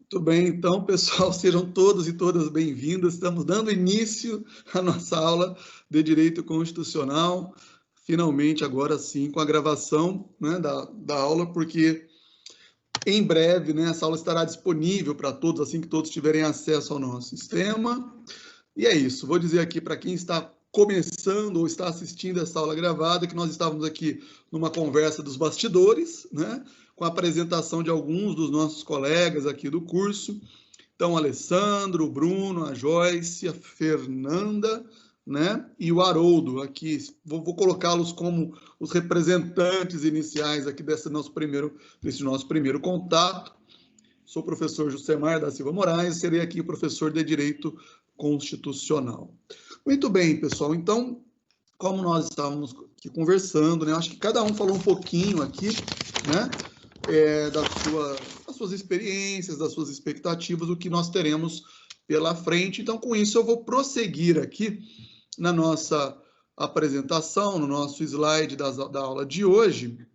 Muito bem, então, pessoal, sejam todos e todas bem-vindas. Estamos dando início à nossa aula de Direito Constitucional, finalmente, agora sim, com a gravação, né, da aula, porque em breve, né, essa aula estará disponível para todos, assim que todos tiverem acesso ao nosso sistema. E é isso, vou dizer aqui para quem está começando ou está assistindo essa aula gravada, que nós estávamos aqui numa conversa dos bastidores, né, com a apresentação de alguns dos nossos colegas aqui do curso. Então, o Alessandro, o Bruno, a Joyce, a Fernanda, né, e o Haroldo aqui. Vou colocá-los como os representantes iniciais aqui desse nosso primeiro contato. Sou o professor Jusemar da Silva Moraes, serei aqui o professor de Direito Constitucional. Muito bem, pessoal, então, como nós estávamos aqui conversando, né, acho que cada um falou um pouquinho aqui, né, das suas experiências, das suas expectativas, o que nós teremos pela frente. Então, com isso, eu vou prosseguir aqui na nossa apresentação, no nosso slide da aula de hoje.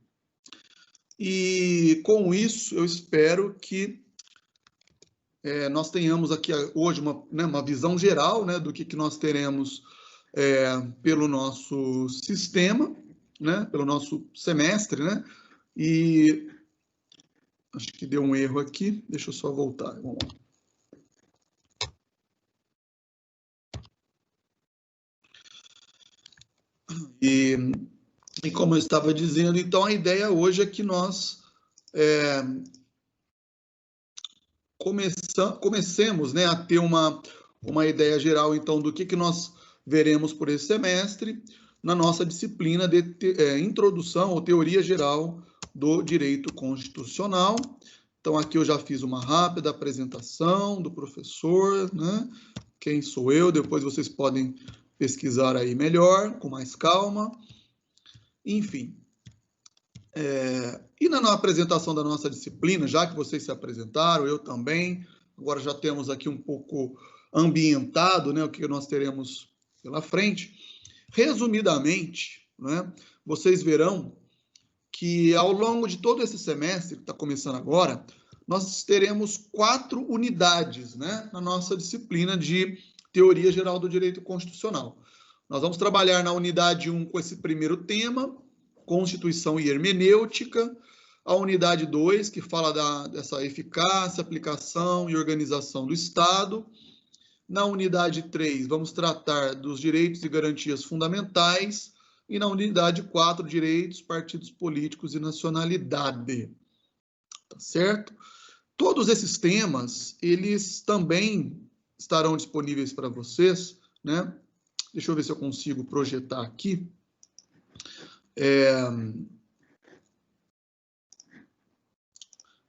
E com isso, eu espero que nós tenhamos aqui hoje uma visão geral, né, do que nós teremos pelo nosso sistema, né, pelo nosso semestre, né, e acho que deu um erro aqui, deixa eu só voltar. Vamos lá. E como eu estava dizendo, então a ideia hoje é que nós comecemos, né, a ter uma ideia geral, então, do que nós veremos por esse semestre na nossa disciplina de introdução ou teoria geral do direito constitucional. Então, aqui eu já fiz uma rápida apresentação do professor, né? Quem sou eu? Depois vocês podem pesquisar aí melhor, com mais calma. Enfim. E na apresentação da nossa disciplina, já que vocês se apresentaram, eu também, agora já temos aqui um pouco ambientado, né, o que nós teremos pela frente. Resumidamente, né, vocês verão que ao longo de todo esse semestre, que está começando agora, nós teremos 4 unidades, né, na nossa disciplina de Teoria Geral do Direito Constitucional. Nós vamos trabalhar na unidade 1 com esse primeiro tema, Constituição e Hermenêutica, a unidade 2, que fala dessa eficácia, aplicação e organização do Estado. Na unidade 3, vamos tratar dos direitos e garantias fundamentais. E na unidade 4, direitos, partidos políticos e nacionalidade. Tá certo? Todos esses temas, eles também estarão disponíveis para vocês, né? Deixa eu ver se eu consigo projetar aqui.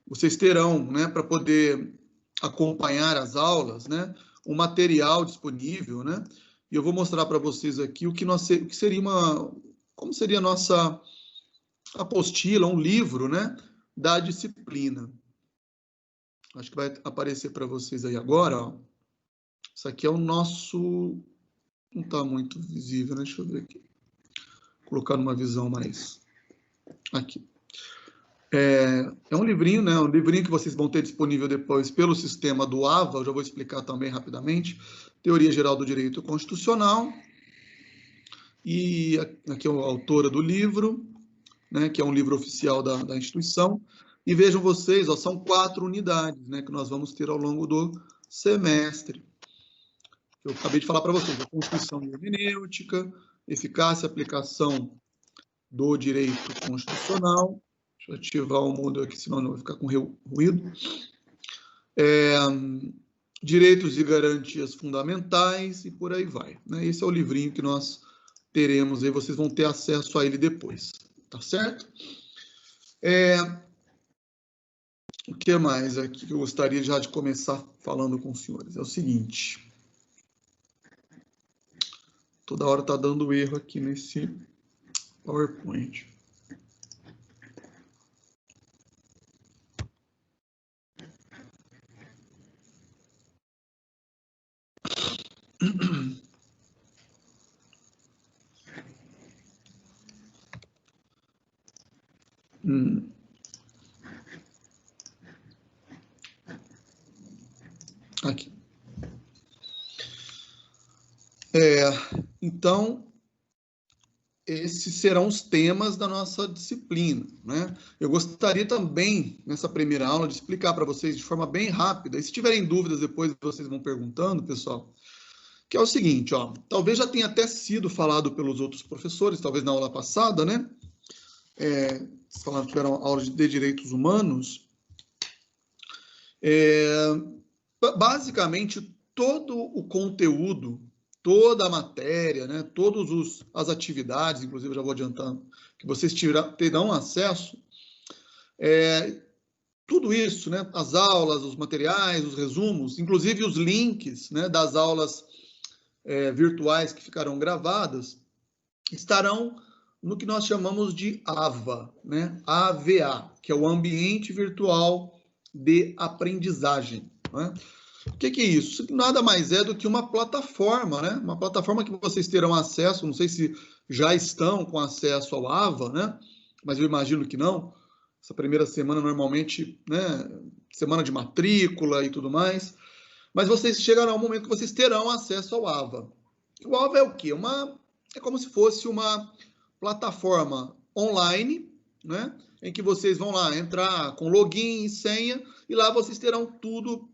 Vocês terão, né, para poder acompanhar as aulas, né, um material disponível, né, e eu vou mostrar para vocês aqui como seria a nossa apostila, um livro, né, da disciplina. Acho que vai aparecer para vocês aí agora, ó. Isso aqui é o nosso, não está muito visível, né, deixa eu ver aqui. Vou colocar numa visão mais aqui. É um livrinho, né? Um livrinho que vocês vão ter disponível depois pelo sistema do AVA, eu já vou explicar também rapidamente. Teoria Geral do Direito Constitucional. E aqui é a autora do livro, né? Que é um livro oficial da instituição. E vejam vocês, ó, são 4 unidades, né? Que nós vamos ter ao longo do semestre. Eu acabei de falar para vocês, a Constituição e Hermenêutica, eficácia e aplicação do direito constitucional. Deixa eu ativar o mudo aqui, senão não vai ficar com ruído. Direitos e garantias fundamentais e por aí vai. Né? Esse é o livrinho que nós teremos aí, vocês vão ter acesso a ele depois. Tá certo? O que mais aqui que eu gostaria já de começar falando com os senhores? É o seguinte. Toda hora está dando erro aqui nesse PowerPoint. Aqui. Então, esses serão os temas da nossa disciplina, né? Eu gostaria também, nessa primeira aula, de explicar para vocês de forma bem rápida, e se tiverem dúvidas depois vocês vão perguntando, pessoal, que é o seguinte, ó, talvez já tenha até sido falado pelos outros professores, talvez na aula passada, né? Tiveram aula de direitos humanos. Basicamente, todo o conteúdo, toda a matéria, né, todas as atividades, inclusive eu já vou adiantando, que vocês terão acesso, tudo isso, né, as aulas, os materiais, os resumos, inclusive os links, né, das aulas virtuais que ficarão gravadas, estarão no que nós chamamos de AVA, né, AVA, que é o Ambiente Virtual de Aprendizagem, né? O que é isso? Isso nada mais é do que uma plataforma, né? Uma plataforma que vocês terão acesso, não sei se já estão com acesso ao AVA, né? Mas eu imagino que não. Essa primeira semana, normalmente, né? Semana de matrícula e tudo mais. Mas vocês chegarão ao momento que vocês terão acesso ao AVA. O AVA é o quê? É como se fosse uma plataforma online, né? Em que vocês vão lá entrar com login e senha, e lá vocês terão tudo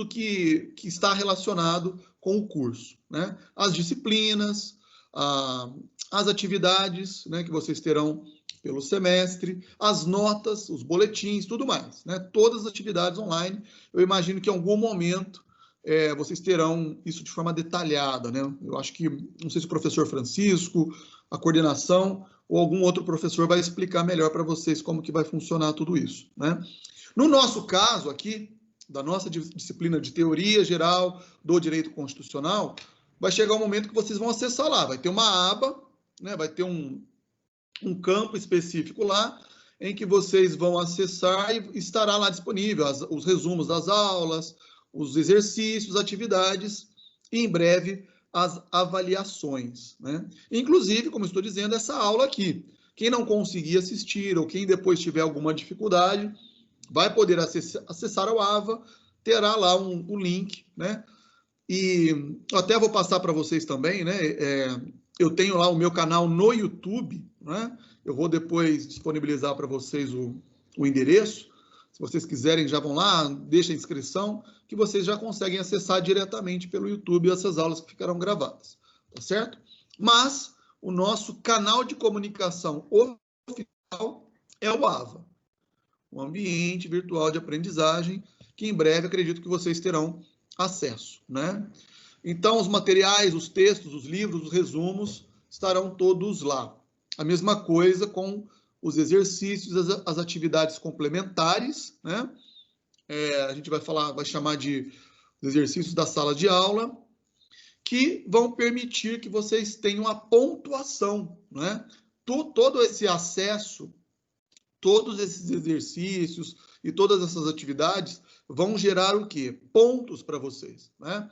que está relacionado com o curso, né? As disciplinas, as atividades, né, que vocês terão pelo semestre, as notas, os boletins, tudo mais, né? Todas as atividades online. Eu imagino que em algum momento vocês terão isso de forma detalhada, né? Eu acho que, não sei se o professor Francisco, a coordenação ou algum outro professor vai explicar melhor para vocês como que vai funcionar tudo isso, né? No nosso caso aqui, da nossa disciplina de teoria geral do direito constitucional, vai chegar um momento que vocês vão acessar lá, vai ter uma aba, né, vai ter um campo específico lá, em que vocês vão acessar e estará lá disponível os resumos das aulas, os exercícios, atividades e, em breve, as avaliações, né? Inclusive, como estou dizendo, essa aula aqui. Quem não conseguir assistir ou quem depois tiver alguma dificuldade, vai poder acessar o AVA, terá lá o link, né? E até vou passar para vocês também, né? Eu tenho lá o meu canal no YouTube, né? Eu vou depois disponibilizar para vocês o endereço. Se vocês quiserem, já vão lá, deixa a inscrição, que vocês já conseguem acessar diretamente pelo YouTube essas aulas que ficarão gravadas, tá certo? Mas o nosso canal de comunicação oficial é o AVA, o Ambiente Virtual de Aprendizagem, que em breve acredito que vocês terão acesso, né? Então, os materiais, os textos, os livros, os resumos estarão todos lá. A mesma coisa com os exercícios, as atividades complementares, né? A gente vai chamar de exercícios da sala de aula, que vão permitir que vocês tenham a pontuação, né? Todo esse acesso, todos esses exercícios e todas essas atividades vão gerar o quê? Pontos para vocês, né?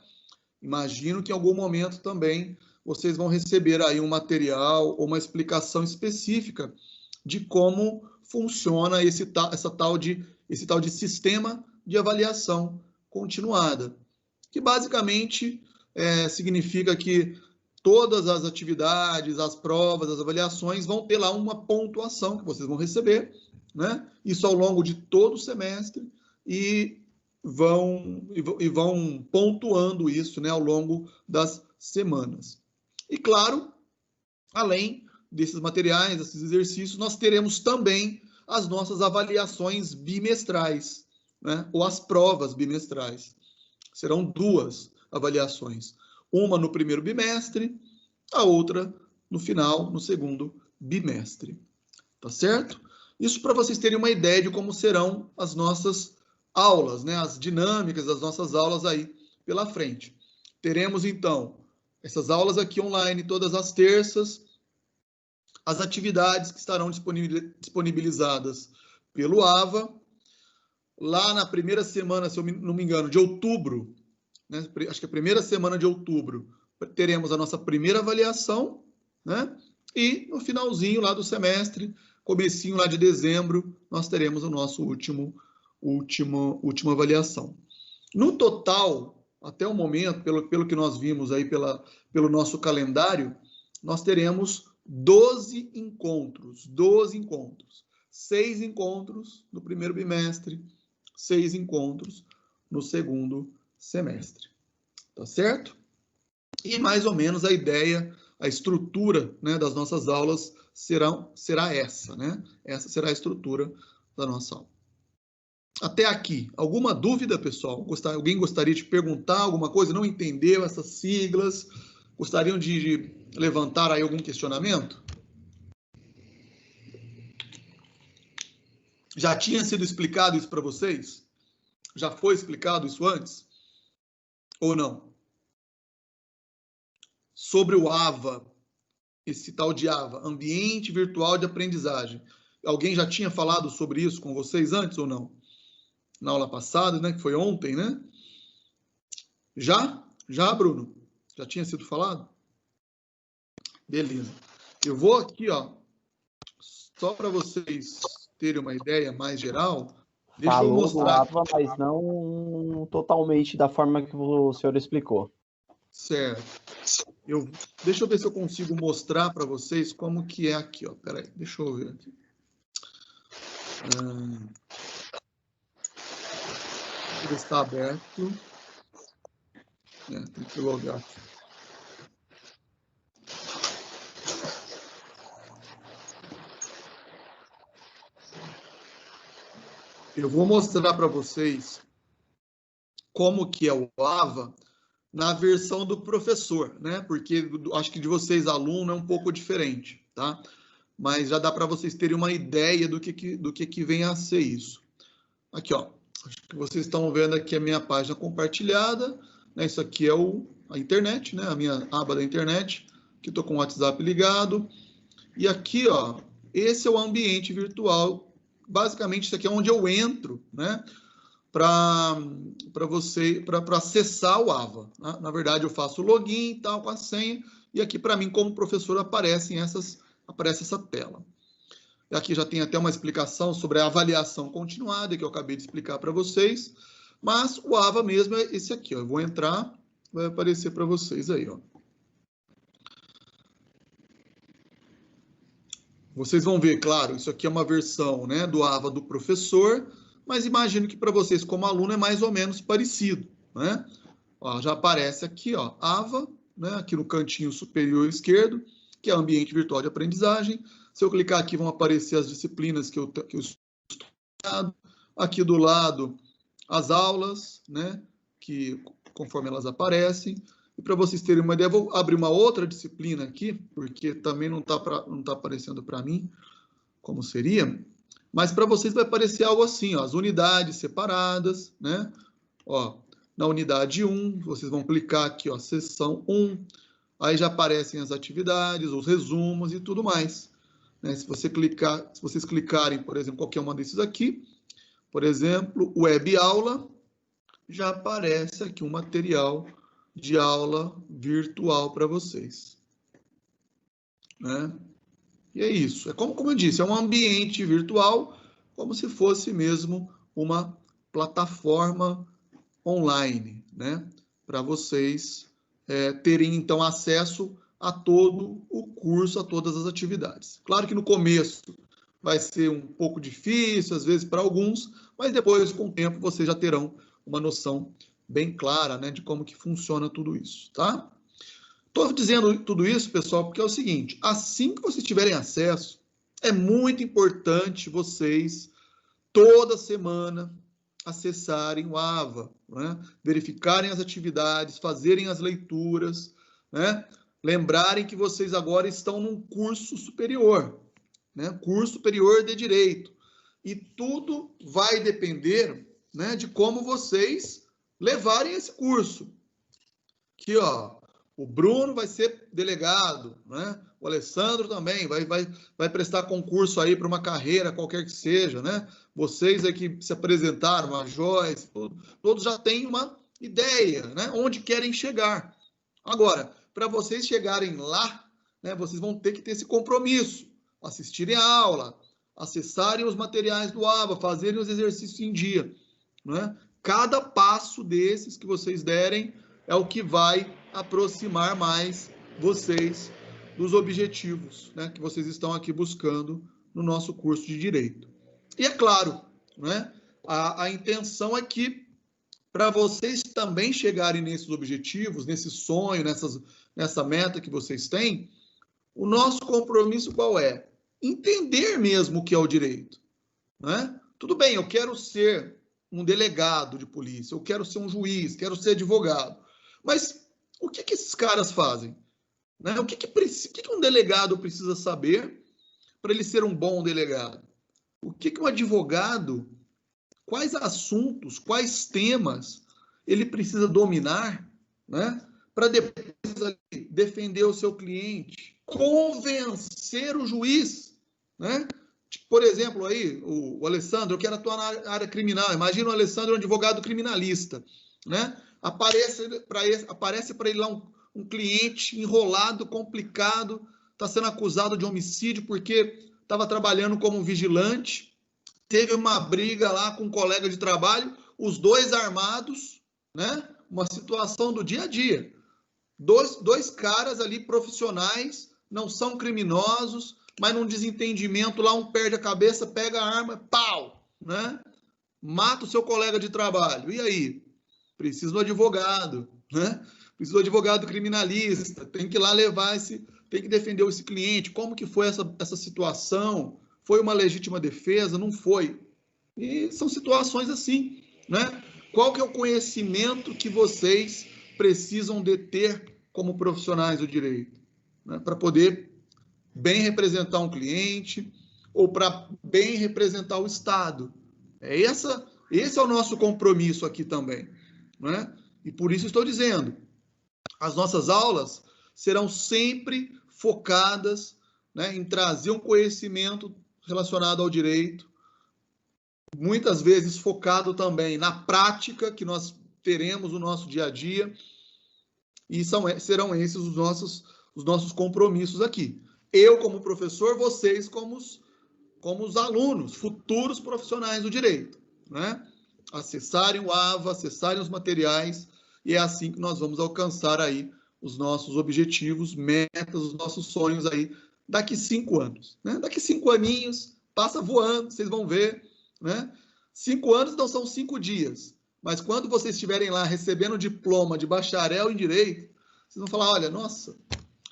Imagino que em algum momento também vocês vão receber aí um material ou uma explicação específica de como funciona esse tal de sistema de avaliação continuada, que basicamente significa que todas as atividades, as provas, as avaliações vão ter lá uma pontuação que vocês vão receber, né? Isso ao longo de todo o semestre e vão pontuando isso, né, ao longo das semanas. E claro, além desses materiais, desses exercícios, nós teremos também as nossas avaliações bimestrais, né, ou as provas bimestrais. Serão 2 avaliações, uma no primeiro bimestre, a outra no final, no segundo bimestre. Tá certo? Isso para vocês terem uma ideia de como serão as nossas aulas, né, as dinâmicas das nossas aulas aí pela frente. Teremos, então, essas aulas aqui online todas as terças, as atividades que estarão disponibilizadas pelo AVA. Lá na primeira semana, se eu não me engano, de outubro, né, acho que a primeira semana de outubro, teremos a nossa primeira avaliação, né? E no finalzinho lá do semestre, comecinho lá de dezembro, nós teremos o nosso última avaliação. No total, até o momento, pelo que nós vimos aí pelo nosso calendário, nós teremos 12 encontros. 12 encontros. 6 encontros no primeiro bimestre, 6 encontros no segundo semestre. Tá certo? E mais ou menos a ideia, a estrutura, né, das nossas aulas será essa, né? Essa será a estrutura da nossa aula. Até aqui, alguma dúvida, pessoal? Alguém gostaria de perguntar alguma coisa? Não entendeu essas siglas? Gostariam de levantar aí algum questionamento? Já tinha sido explicado isso para vocês? Já foi explicado isso antes? Ou não? Sobre o AVA, esse tal de AVA, Ambiente Virtual de Aprendizagem. Alguém já tinha falado sobre isso com vocês antes ou não? Na aula passada, né? Que foi ontem, né? Já? Já, Bruno? Já tinha sido falado? Beleza. Eu vou aqui, ó, só para vocês terem uma ideia mais geral, deixa eu mostrar. Falou do AVA, mas não totalmente da forma que o senhor explicou. Certo. Deixa eu ver se eu consigo mostrar para vocês como que é aqui, ó. Peraí, deixa eu ver aqui. Ele está aberto. Tem que logar aqui. Eu vou mostrar para vocês como que é o AVA na versão do professor, né? Porque acho que de vocês, aluno, é um pouco diferente, tá? Mas já dá para vocês terem uma ideia do que vem a ser isso. Aqui, ó. Acho que vocês estão vendo aqui a minha página compartilhada, né? Isso aqui é a internet, né? A minha aba da internet, que estou com o WhatsApp ligado. E aqui, ó, esse é o ambiente virtual. Basicamente, isso aqui é onde eu entro, né? Para acessar o AVA. Né? Na verdade, eu faço o login e tal, com a senha, e aqui, para mim, como professor, aparece essa tela. E aqui já tem até uma explicação sobre a avaliação continuada, que eu acabei de explicar para vocês, mas o AVA mesmo é esse aqui, ó. Eu vou entrar, vai aparecer para vocês aí, ó. Vocês vão ver, claro, isso aqui é uma versão, né, do AVA do professor, mas imagino que para vocês como aluno é mais ou menos parecido, né? Ó, já aparece aqui, ó, AVA, né, aqui no cantinho superior esquerdo, que é ambiente virtual de aprendizagem. Se eu clicar aqui, vão aparecer as disciplinas que eu estou. Aqui do lado, as aulas, né, que conforme elas aparecem. E para vocês terem uma ideia, vou abrir uma outra disciplina aqui, porque também não tá aparecendo para mim como seria. Mas para vocês vai aparecer algo assim, ó, as unidades separadas, né? Ó, na unidade 1, vocês vão clicar aqui, ó, seção 1, aí já aparecem as atividades, os resumos e tudo mais. Né? Se vocês clicarem, por exemplo, qualquer uma desses aqui, por exemplo, web aula, já aparece aqui um material de aula virtual para vocês. Né? E é isso. É como eu disse, é um ambiente virtual, como se fosse mesmo uma plataforma online, né? Para vocês terem, então, acesso a todo o curso, a todas as atividades. Claro que no começo vai ser um pouco difícil, às vezes, para alguns, mas depois, com o tempo, vocês já terão uma noção bem clara, né, de como que funciona tudo isso, tá? Estou dizendo tudo isso, pessoal, porque é o seguinte, assim que vocês tiverem acesso, é muito importante vocês, toda semana, acessarem o AVA, né? Verificarem as atividades, fazerem as leituras, né? Lembrarem que vocês agora estão num curso superior, né? Curso superior de Direito. E tudo vai depender, né, de como vocês levarem esse curso. Aqui, ó, o Bruno vai ser delegado, né? O Alessandro também vai prestar concurso aí para uma carreira qualquer que seja, né? Vocês aí que se apresentaram, a Joyce, todos já têm uma ideia, né? Onde querem chegar. Agora, para vocês chegarem lá, né, vocês vão ter que ter esse compromisso, assistirem a aula, acessarem os materiais do AVA, fazerem os exercícios em dia, né? Cada passo desses que vocês derem é o que vai aproximar mais vocês dos objetivos, né, que vocês estão aqui buscando no nosso curso de Direito. E é claro, né, a intenção é que, para vocês também chegarem nesses objetivos, nesse sonho, nessa meta que vocês têm, o nosso compromisso qual é? Entender mesmo o que é o direito, né? Tudo bem, eu quero ser um delegado de polícia, eu quero ser um juiz, quero ser advogado, mas o que esses caras fazem? Né? O que um delegado precisa saber para ele ser um bom delegado? O que um advogado, quais assuntos, quais temas ele precisa dominar, né, para depois defender o seu cliente, convencer o juiz, né? Por exemplo, aí, o Alessandro, eu quero atuar na área criminal. Imagina o Alessandro, um advogado criminalista, né? Aparece para ele lá um cliente enrolado, complicado, está sendo acusado de homicídio porque estava trabalhando como vigilante, teve uma briga lá com um colega de trabalho, os dois armados, né? Uma situação do dia a dia. Dois caras ali profissionais, não são criminosos, mas num desentendimento lá, um perde a cabeça, pega a arma, pau, né? Mata o seu colega de trabalho. E aí? Precisa do advogado, né? Precisa do advogado criminalista, tem que ir lá levar tem que defender esse cliente. Como que foi essa situação? Foi uma legítima defesa? Não foi? E são situações assim, né? Qual que é o conhecimento que vocês precisam de ter como profissionais do direito, né? Para poder bem representar um cliente ou para bem representar o Estado. Esse é o nosso compromisso aqui também, né? E por isso estou dizendo, as nossas aulas serão sempre focadas, né, em trazer um conhecimento relacionado ao direito, muitas vezes focado também na prática que nós teremos no nosso dia a dia, e serão esses os nossos compromissos aqui. Eu como professor, vocês como os alunos, futuros profissionais do direito, né? Acessarem o AVA, acessarem os materiais, e é assim que nós vamos alcançar aí os nossos objetivos, metas, os nossos sonhos aí daqui 5 anos, né? Daqui 5 aninhos, passa voando, vocês vão ver, né? 5 anos não são 5 dias, mas quando vocês estiverem lá recebendo o diploma de bacharel em Direito, vocês vão falar, olha, nossa,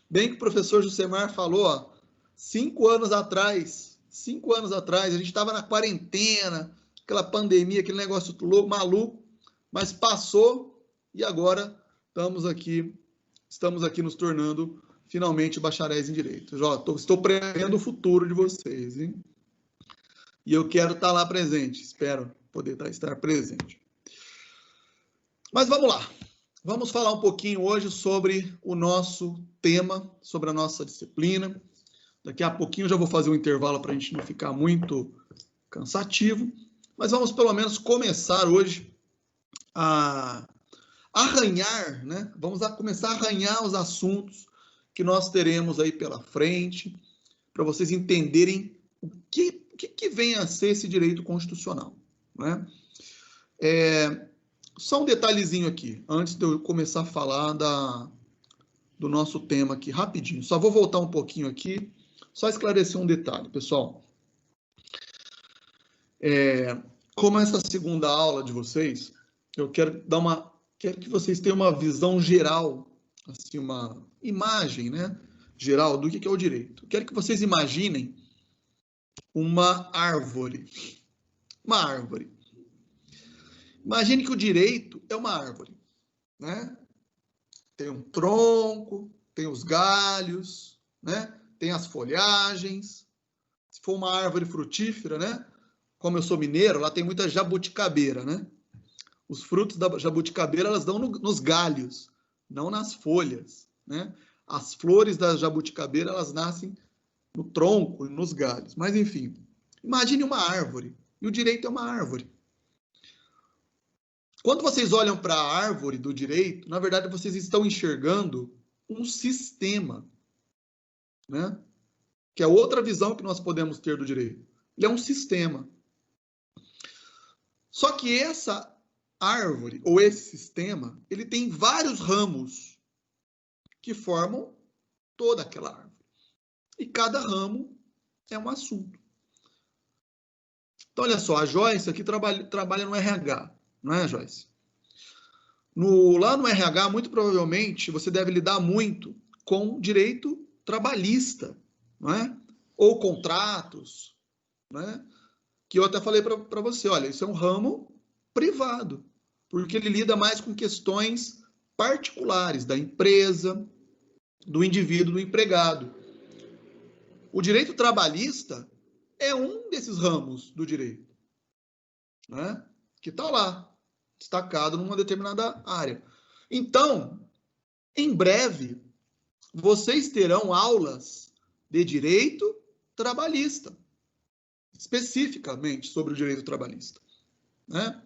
bem que o professor Jusemar falou, ó, 5 anos atrás, a gente estava na quarentena, aquela pandemia, aquele negócio louco, maluco, mas passou e agora estamos aqui nos tornando finalmente bacharéis em Direito. Estou prevendo o futuro de vocês, hein? E eu quero estar lá presente, espero poder estar presente. Mas vamos lá. Vamos falar um pouquinho hoje sobre o nosso tema, sobre a nossa disciplina. Daqui a pouquinho eu já vou fazer um intervalo para a gente não ficar muito cansativo, mas vamos pelo menos começar hoje a arranhar, né? Vamos começar a arranhar os assuntos que nós teremos aí pela frente, para vocês entenderem o que vem a ser esse direito constitucional, né? Só um detalhezinho aqui, antes de eu começar a falar do nosso tema aqui, rapidinho. Só vou voltar um pouquinho aqui, só esclarecer um detalhe, pessoal. Como essa segunda aula de vocês, eu quero que vocês tenham uma visão geral, assim, uma imagem, né, geral do que é o direito. Quero que vocês imaginem uma árvore. Uma árvore. Imagine que o direito é uma árvore, né? Tem um tronco, tem os galhos, né? Tem as folhagens. Se for uma árvore frutífera, né? Como eu sou mineiro, lá tem muita jabuticabeira, né? Os frutos da jabuticabeira, elas dão nos galhos, não nas folhas, né? As flores da jabuticabeira, elas nascem no tronco, nos galhos. Mas, enfim, imagine uma árvore. E o direito é uma árvore. Quando vocês olham para a árvore do direito, na verdade, vocês estão enxergando um sistema, né? Que é outra visão que nós podemos ter do direito. Ele é um sistema. Só que essa árvore, ou esse sistema, ele tem vários ramos que formam toda aquela árvore. E cada ramo é um assunto. Então, olha só, a Joyce aqui trabalha no RH, não é, Joyce? Lá no RH, muito provavelmente, você deve lidar muito com direito trabalhista, não é? Ou contratos, né? Que eu até falei para você, olha, isso é um ramo privado, porque ele lida mais com questões particulares da empresa, do indivíduo, do empregado. O direito trabalhista é um desses ramos do direito, né? Que está lá, destacado numa determinada área. Então, em breve, vocês terão aulas de direito trabalhista, especificamente sobre o direito trabalhista, né?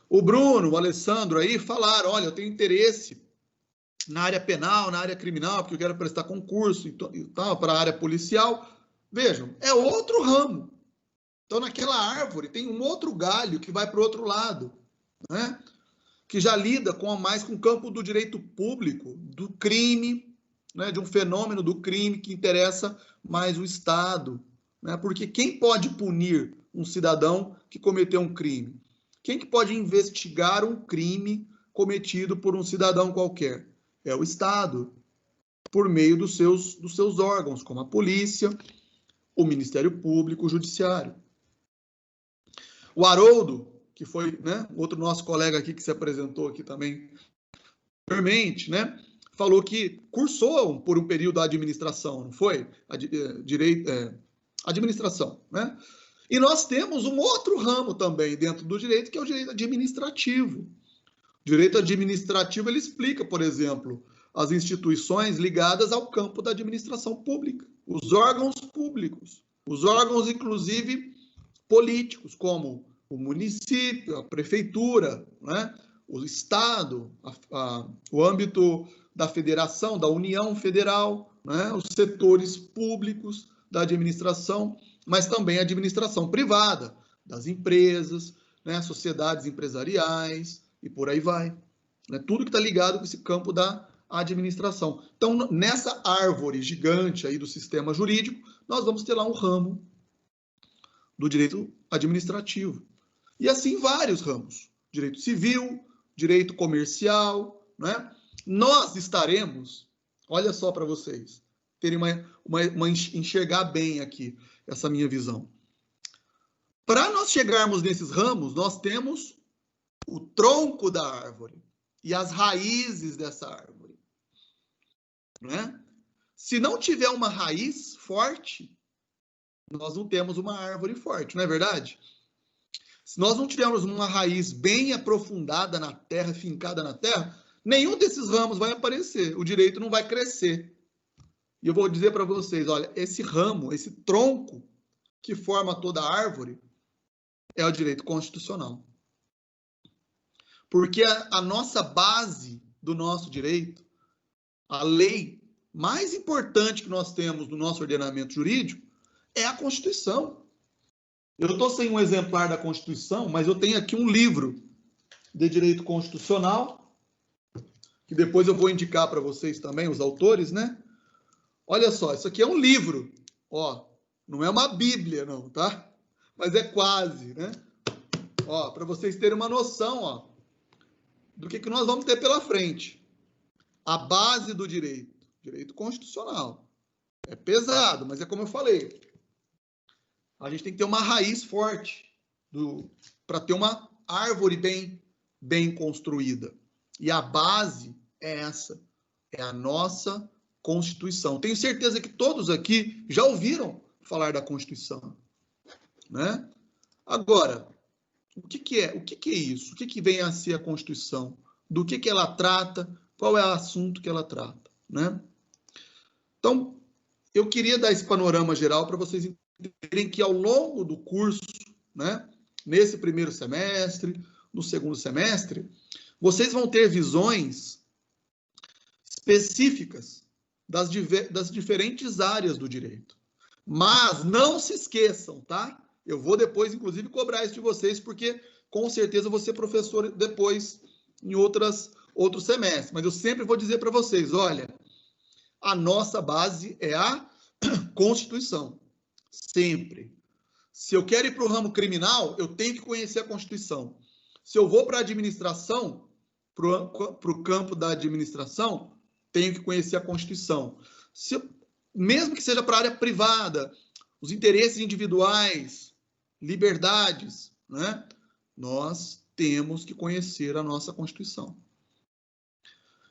O Bruno, o Alessandro aí falaram, olha, eu tenho interesse na área penal, na área criminal, porque eu quero prestar concurso e tal, para a área policial. Vejam, é outro ramo. Então, naquela árvore tem um outro galho que vai para o outro lado, né? Que já lida mais com o campo do direito público, do crime, né? De um fenômeno do crime que interessa mais o Estado, né? Porque quem pode punir um cidadão que cometeu um crime? Quem que pode investigar um crime cometido por um cidadão qualquer? É o Estado, por meio dos seus órgãos, como a polícia, o Ministério Público, o Judiciário. O Haroldo, que foi, né, outro nosso colega aqui que se apresentou aqui também anteriormente, né, falou que cursou por um período a administração, não foi? Administração, né? E nós temos um outro ramo também dentro do direito, que é o direito administrativo. O direito administrativo, ele explica, por exemplo, as instituições ligadas ao campo da administração pública, os órgãos públicos, os órgãos, inclusive, políticos, como o município, a prefeitura, né? O Estado, o âmbito da federação, da União Federal, né? Os setores públicos da administração, mas também a administração privada, das empresas, né? Sociedades empresariais e por aí vai. Né? Tudo que está ligado com esse campo da administração. Então, nessa árvore gigante aí do sistema jurídico, nós vamos ter lá um ramo do direito administrativo. E assim vários ramos. Direito civil, direito comercial, né? Nós estaremos, olha só para vocês, terem enxergar bem aqui essa minha visão. Para nós chegarmos nesses ramos, nós temos o tronco da árvore e as raízes dessa árvore, né? Se não tiver uma raiz forte, nós não temos uma árvore forte, não é verdade? Se nós não tivermos uma raiz bem aprofundada na terra, fincada na terra, nenhum desses ramos vai aparecer, o direito não vai crescer. E eu vou dizer para vocês, olha, esse ramo, esse tronco que forma toda a árvore é o direito constitucional. Porque a nossa base do nosso direito, a lei mais importante que nós temos no nosso ordenamento jurídico é a Constituição. Eu estou sem um exemplar da Constituição, mas eu tenho aqui um livro de direito constitucional, que depois eu vou indicar para vocês também, os autores, né? Olha só, isso aqui é um livro, ó, não é uma Bíblia, não, tá? Mas é quase, né? Ó, para vocês terem uma noção, ó, do que nós vamos ter pela frente. A base do direito constitucional. É pesado, mas é como eu falei. A gente tem que ter uma raiz forte para ter uma árvore bem construída. E a base é essa, é a nossa Constituição. Tenho certeza que todos aqui já ouviram falar da Constituição, né? Agora, o que é isso? O que vem a ser a Constituição? Do que ela trata? Qual é o assunto que ela trata, né? Então, eu queria dar esse panorama geral para vocês entenderem que ao longo do curso, né, nesse primeiro semestre, no segundo semestre, vocês vão ter visões específicas das diferentes áreas do direito. Mas não se esqueçam, tá? Eu vou depois, inclusive, cobrar isso de vocês, porque com certeza eu vou ser professor depois em outros semestres, mas eu sempre vou dizer para vocês, olha, a nossa base é a Constituição, sempre. Se eu quero ir para o ramo criminal, eu tenho que conhecer a Constituição. Se eu vou para a administração, para o campo da administração, tenho que conhecer a Constituição. Mesmo que seja para a área privada, os interesses individuais, liberdades, né? Nós temos que conhecer a nossa Constituição.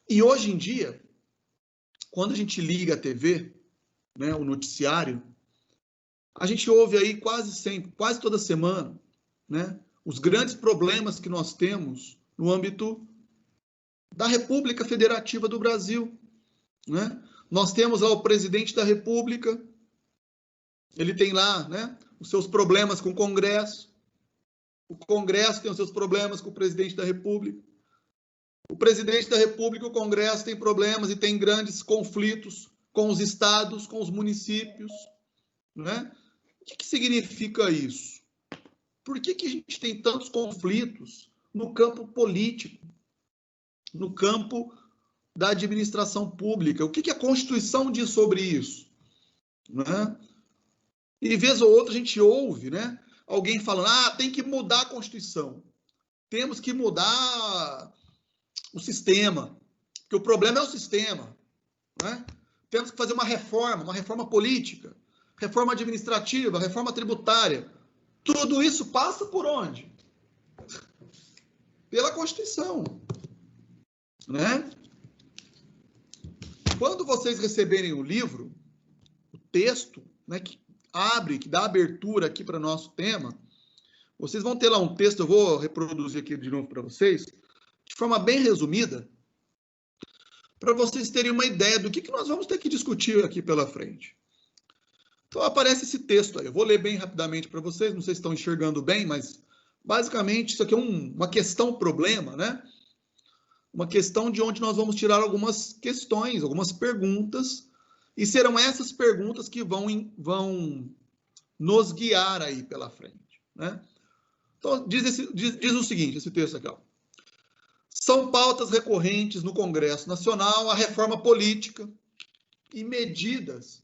E hoje em dia, quando a gente liga a TV, né, o noticiário, a gente ouve aí quase sempre, quase toda semana, né, os grandes problemas que nós temos no âmbito da República Federativa do Brasil, né? Nós temos lá o presidente da República, ele tem lá, né, os seus problemas com o Congresso, o Congresso tem os seus problemas com o presidente da República, o presidente da República e o Congresso têm problemas e têm grandes conflitos com os estados, com os municípios, né? O que significa isso? Por que a gente tem tantos conflitos no campo político, no campo da administração pública? O que a Constituição diz sobre isso? Né? E vez ou outra a gente ouve, né, alguém falando, tem que mudar a Constituição, temos que mudar o sistema, porque o problema é o sistema, né? Temos que fazer uma reforma política, reforma administrativa, reforma tributária. Tudo isso passa por onde? Pela Constituição, né? Quando vocês receberem o livro, o texto, né, que dá abertura aqui para o nosso tema, vocês vão ter lá um texto, eu vou reproduzir aqui de novo para vocês, de forma bem resumida, para vocês terem uma ideia do que nós vamos ter que discutir aqui pela frente. Então, aparece esse texto aí. Eu vou ler bem rapidamente para vocês, não sei se estão enxergando bem, mas, basicamente, isso aqui é uma questão-problema, né? Uma questão de onde nós vamos tirar algumas questões, algumas perguntas, e serão essas perguntas que vão nos guiar aí pela frente, né? Então, diz o seguinte, esse texto aqui, ó. São pautas recorrentes no Congresso Nacional a reforma política e medidas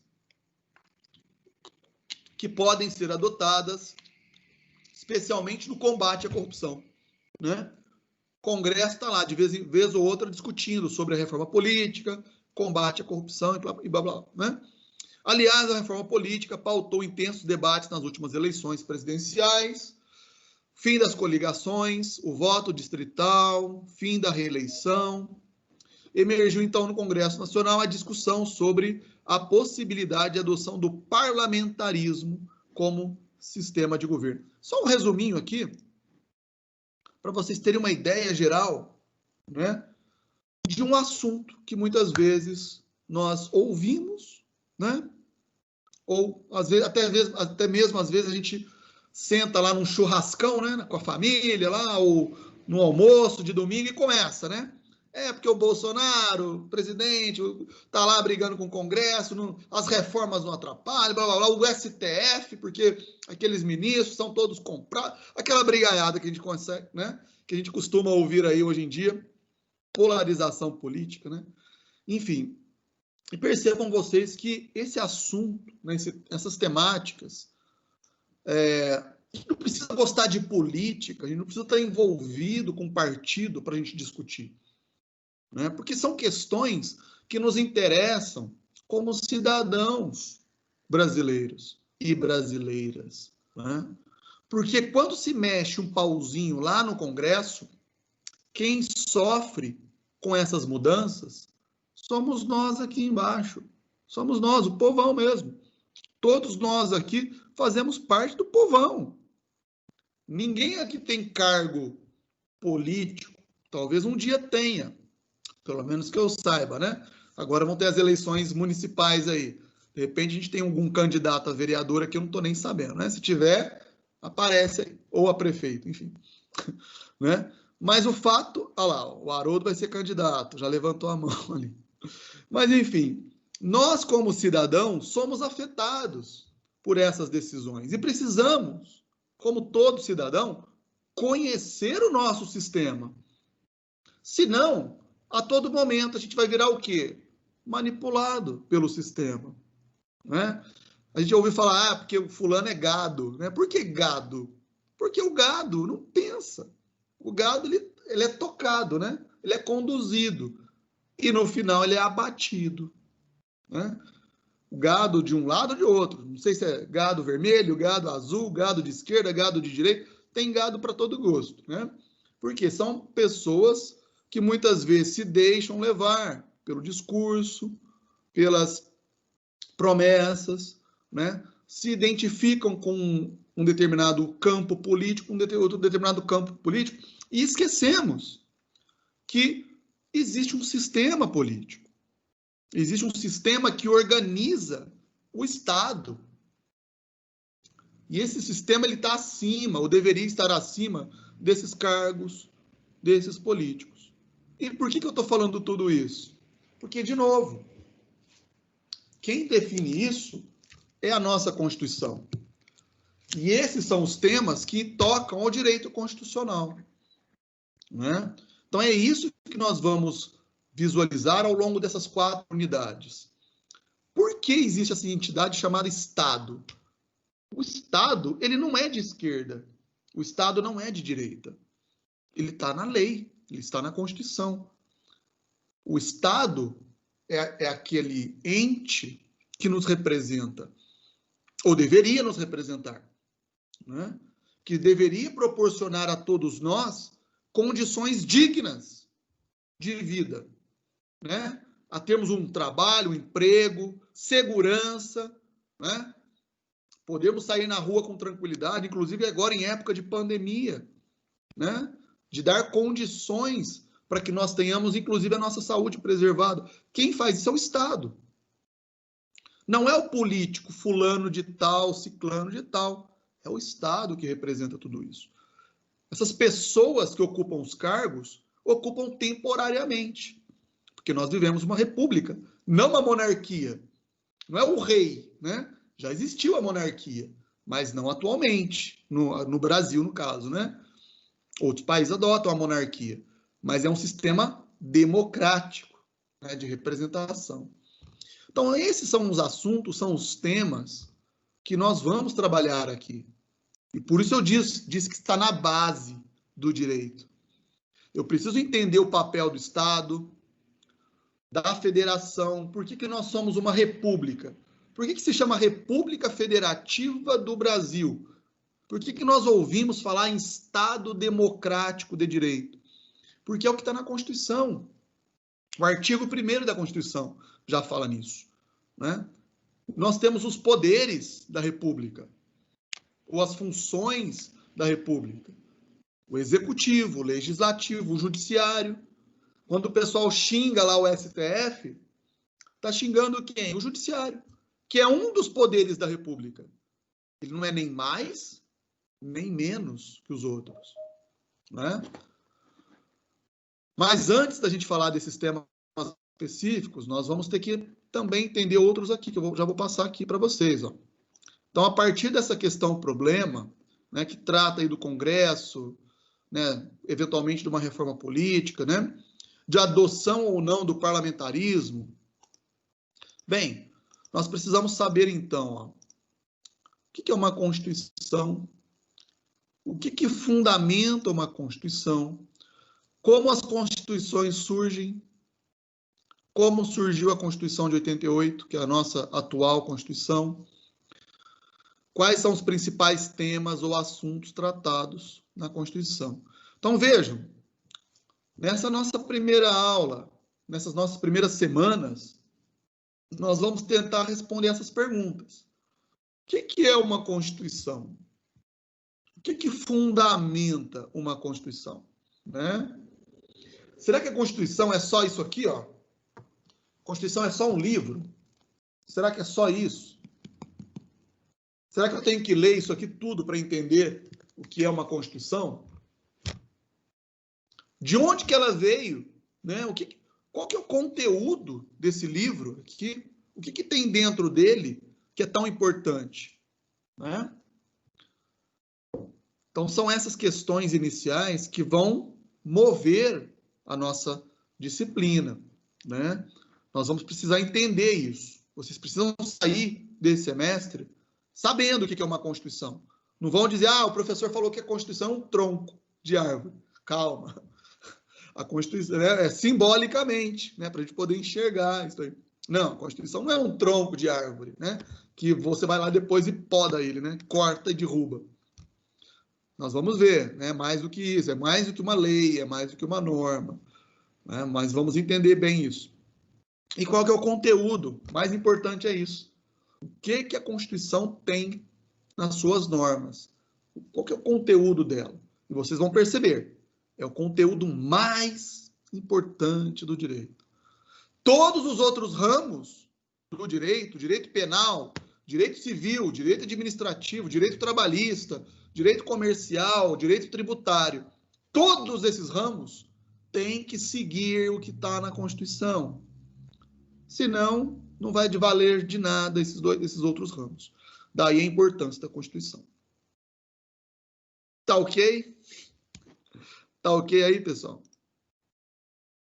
que podem ser adotadas, especialmente no combate à corrupção, né? O Congresso está lá, de vez ou outra, discutindo sobre a reforma política, combate à corrupção e blá, blá, né? Aliás, a reforma política pautou intensos debates nas últimas eleições presidenciais, fim das coligações, o voto distrital, fim da reeleição. Emergiu, então, no Congresso Nacional a discussão sobre a possibilidade de adoção do parlamentarismo como sistema de governo. Só um resuminho aqui, para vocês terem uma ideia geral, né, de um assunto que muitas vezes nós ouvimos, né, ou às vezes, até mesmo às vezes a gente senta lá num churrascão, né, com a família, lá, ou no almoço de domingo e começa, né? Porque o Bolsonaro, presidente, está lá brigando com o Congresso, as reformas não atrapalham, blá, blá, blá, o STF, porque aqueles ministros são todos comprados, aquela brigaiada que a gente consegue, né? Que a gente costuma ouvir aí hoje em dia, polarização política, né? Enfim, e percebam vocês que esse assunto, né, essas temáticas, a gente não precisa gostar de política, a gente não precisa estar envolvido com partido para a gente discutir, né? Porque são questões que nos interessam como cidadãos brasileiros e brasileiras, né? Porque quando se mexe um pauzinho lá no Congresso, quem sofre com essas mudanças somos nós aqui embaixo, somos nós, o povão mesmo. Todos nós aqui fazemos parte do povão. Ninguém aqui tem cargo político, talvez um dia tenha, pelo menos que eu saiba, né? Agora vão ter as eleições municipais aí. De repente a gente tem algum candidato a vereador aqui, eu não estou nem sabendo, né? Se tiver, aparece aí, ou a prefeito, enfim. Né? Mas o fato, olha lá, o Haroldo vai ser candidato, já levantou a mão ali. Mas enfim, nós como cidadãos somos afetados por essas decisões e precisamos, como todo cidadão, conhecer o nosso sistema. Senão, a todo momento, a gente vai virar o quê? Manipulado pelo sistema. Né? A gente ouviu falar, porque o fulano é gado. Né? Por que gado? Porque o gado não pensa. O gado, ele é tocado, né? Ele é conduzido. E, no final, ele é abatido. Né? O gado de um lado ou de outro. Não sei se é gado vermelho, gado azul, gado de esquerda, gado de direita. Tem gado para todo gosto. Né? Porque são pessoas que muitas vezes se deixam levar pelo discurso, pelas promessas, né? Se identificam com um determinado campo político, outro determinado campo político, e esquecemos que existe um sistema político, existe um sistema que organiza o Estado. E esse sistema está acima, ou deveria estar acima, desses cargos, desses políticos. E por que eu estou falando tudo isso? Porque, de novo, quem define isso é a nossa Constituição. E esses são os temas que tocam ao direito constitucional. Né? Então, é isso que nós vamos visualizar ao longo dessas 4 unidades. Por que existe essa entidade chamada Estado? O Estado, ele não é de esquerda. O Estado não é de direita. Ele está na lei, ele está na Constituição. O Estado é aquele ente que nos representa, ou deveria nos representar, né? Que deveria proporcionar a todos nós condições dignas de vida, né? A termos um trabalho, um emprego, segurança, né? Podemos sair na rua com tranquilidade, inclusive agora em época de pandemia, né? De dar condições para que nós tenhamos, inclusive, a nossa saúde preservada. Quem faz isso é o Estado. Não é o político fulano de tal, ciclano de tal. É o Estado que representa tudo isso. Essas pessoas que ocupam os cargos, ocupam temporariamente. Porque nós vivemos uma república, não uma monarquia. Não é o rei, né? Já existiu a monarquia, mas não atualmente, no Brasil, no caso, né? Outros países adotam a monarquia, mas é um sistema democrático, né, de representação. Então, esses são os assuntos, são os temas que nós vamos trabalhar aqui. E por isso eu disse que está na base do direito. Eu preciso entender o papel do Estado, da federação. Por que nós somos uma república? Por que se chama República Federativa do Brasil? Por que nós ouvimos falar em Estado Democrático de Direito? Porque é o que está na Constituição. O artigo 1º da Constituição já fala nisso. Né? Nós temos os poderes da República, ou as funções da República. O Executivo, o Legislativo, o Judiciário. Quando o pessoal xinga lá o STF, está xingando quem? O Judiciário, que é um dos poderes da República. Ele não é nem mais, nem menos que os outros. Né? Mas antes da gente falar desses temas específicos, nós vamos ter que também entender outros aqui, que eu já vou passar aqui para vocês. Ó. Então, a partir dessa questão problema, né, que trata aí do Congresso, né, eventualmente de uma reforma política, né, de adoção ou não do parlamentarismo, bem, nós precisamos saber, então, ó, o que é uma Constituição, o que fundamenta uma Constituição, como as Constituições surgem, como surgiu a Constituição de 88, que é a nossa atual Constituição, quais são os principais temas ou assuntos tratados na Constituição. Então, vejam, nessa nossa primeira aula, nessas nossas primeiras semanas, nós vamos tentar responder essas perguntas. O que é uma Constituição? O que fundamenta uma Constituição? Né? Será que a Constituição é só isso aqui, ó? A Constituição é só um livro? Será que é só isso? Será que eu tenho que ler isso aqui tudo para entender o que é uma Constituição? De onde que ela veio? Né? Qual que é o conteúdo desse livro aqui? O que tem dentro dele que é tão importante? Né? Então, são essas questões iniciais que vão mover a nossa disciplina, né? Nós vamos precisar entender isso. Vocês precisam sair desse semestre sabendo o que é uma Constituição. Não vão dizer, o professor falou que a Constituição é um tronco de árvore. Calma. A Constituição é simbolicamente, né, para a gente poder enxergar isso aí. Não, a Constituição não é um tronco de árvore, né, que você vai lá depois e poda ele, né, corta e derruba. Nós vamos ver, né, mais do que isso, é mais do que uma lei, é mais do que uma norma, né, mas vamos entender bem isso. E qual que é o conteúdo? Mais importante é isso. O que a Constituição tem nas suas normas? Qual que é o conteúdo dela? E vocês vão perceber, é o conteúdo mais importante do direito. Todos os outros ramos do direito, direito penal, direito civil, direito administrativo, direito trabalhista, direito comercial, direito tributário, todos esses ramos têm que seguir o que está na Constituição. Senão, não vai valer de nada esses outros ramos. Daí a importância da Constituição. Tá ok? Tá ok aí, pessoal?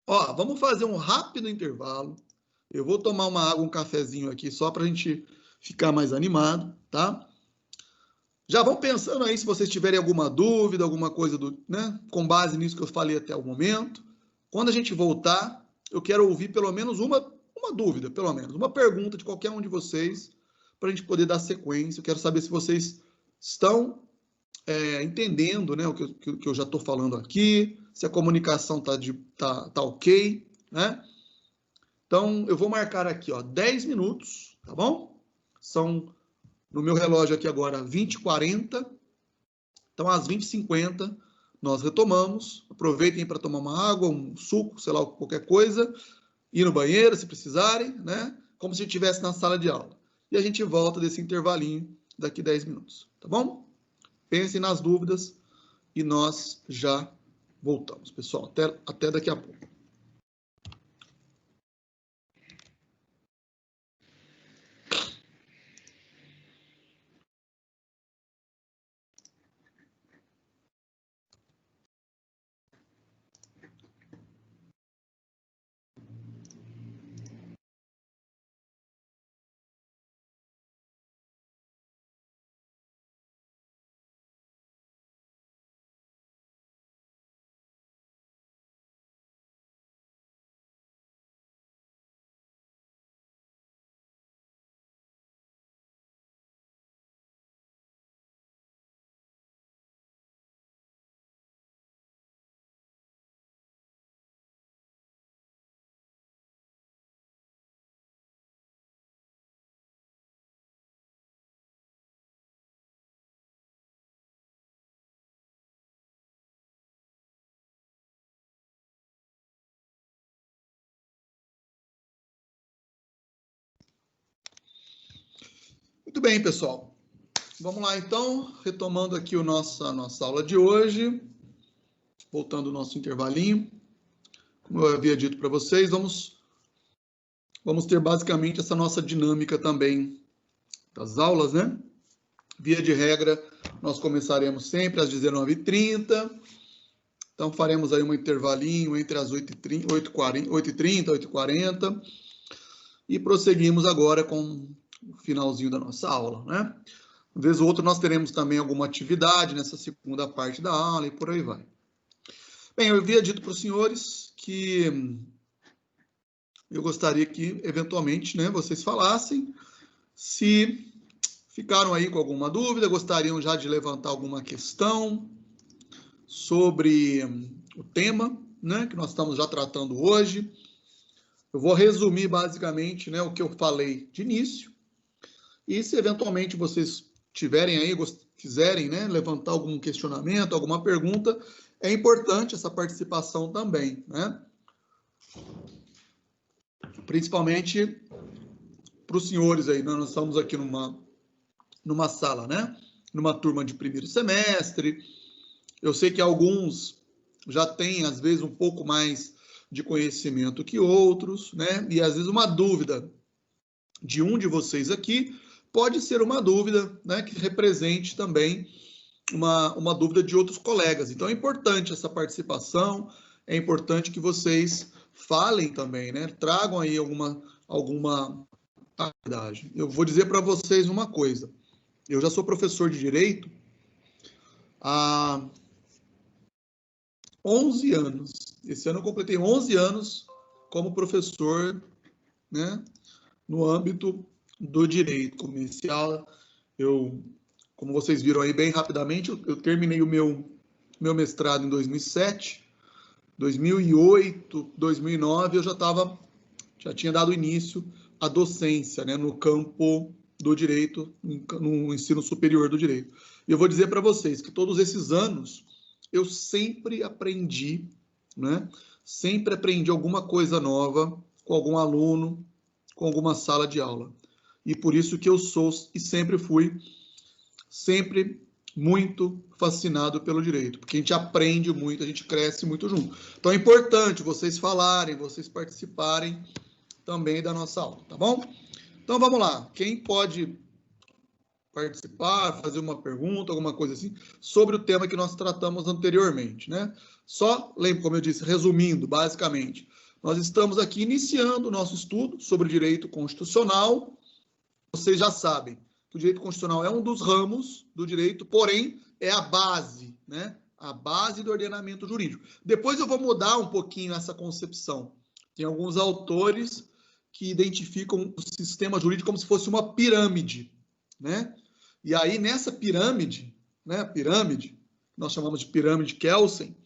Ó, vamos fazer um rápido intervalo. Eu vou tomar uma água, um cafezinho aqui, só para a gente ficar mais animado, tá? Já vão pensando aí se vocês tiverem alguma dúvida, alguma coisa né, com base nisso que eu falei até o momento. Quando a gente voltar, eu quero ouvir pelo menos uma dúvida, pelo menos, uma pergunta de qualquer um de vocês, para a gente poder dar sequência. Eu quero saber se vocês estão entendendo, né, o que eu já estou falando aqui, se a comunicação tá ok, né? Então, eu vou marcar aqui, ó, 10 minutos, tá bom? São, no meu relógio aqui agora, 20h40. Então, às 20h50, nós retomamos. Aproveitem para tomar uma água, um suco, sei lá, qualquer coisa. Ir no banheiro, se precisarem, né? Como se estivesse na sala de aula. E a gente volta desse intervalinho daqui 10 minutos, tá bom? Pensem nas dúvidas e nós já voltamos, pessoal. Até daqui a pouco. Muito bem, pessoal. Vamos lá, então, retomando aqui a nossa aula de hoje, voltando ao nosso intervalinho. Como eu havia dito para vocês, vamos ter basicamente essa nossa dinâmica também das aulas, né? Via de regra, nós começaremos sempre às 19h30, então faremos aí um intervalinho entre as 8h30, 8h40, e prosseguimos agora com o finalzinho da nossa aula, né? Uma vez ou outra nós teremos também alguma atividade nessa segunda parte da aula e por aí vai. Bem, eu havia dito para os senhores que eu gostaria que, eventualmente, né, vocês falassem se ficaram aí com alguma dúvida, gostariam já de levantar alguma questão sobre o tema, né, que nós estamos já tratando hoje. Eu vou resumir basicamente, né, o que eu falei de início. E se eventualmente vocês tiverem aí, quiserem, né, levantar algum questionamento, alguma pergunta, é importante essa participação também, né? Principalmente para os senhores aí, né? Nós estamos aqui numa sala, né? Numa turma de primeiro semestre. Eu sei que alguns já têm, às vezes, um pouco mais de conhecimento que outros, né? E, às vezes, uma dúvida de um de vocês aqui pode ser uma dúvida, né, que represente também uma dúvida de outros colegas. Então, é importante essa participação, é importante que vocês falem também, né? Tragam aí alguma habilidade. Eu vou dizer para vocês uma coisa. Eu já sou professor de Direito há 11 anos. Esse ano eu completei 11 anos como professor, né, no âmbito do direito comercial. Como vocês viram aí bem rapidamente, eu terminei o meu mestrado em 2007, 2008, 2009, eu já tinha dado início à docência, né, no campo do direito, no ensino superior do direito. E eu vou dizer para vocês que todos esses anos eu sempre aprendi, né, sempre aprendi alguma coisa nova com algum aluno, com alguma sala de aula. E por isso que eu sou e sempre fui muito fascinado pelo direito, porque a gente aprende muito, a gente cresce muito junto. Então é importante vocês falarem, vocês participarem também da nossa aula, tá bom? Então vamos lá, quem pode participar, fazer uma pergunta, alguma coisa assim, sobre o tema que nós tratamos anteriormente, né? Só, lembro, como eu disse, resumindo, basicamente, nós estamos aqui iniciando o nosso estudo sobre direito constitucional. Vocês já sabem que o direito constitucional é um dos ramos do direito, porém, é a base, né? A base do ordenamento jurídico. Depois eu vou mudar um pouquinho essa concepção. Tem alguns autores que identificam o sistema jurídico como se fosse uma pirâmide, né? E aí, nessa pirâmide, né? Pirâmide, nós chamamos de pirâmide Kelsen,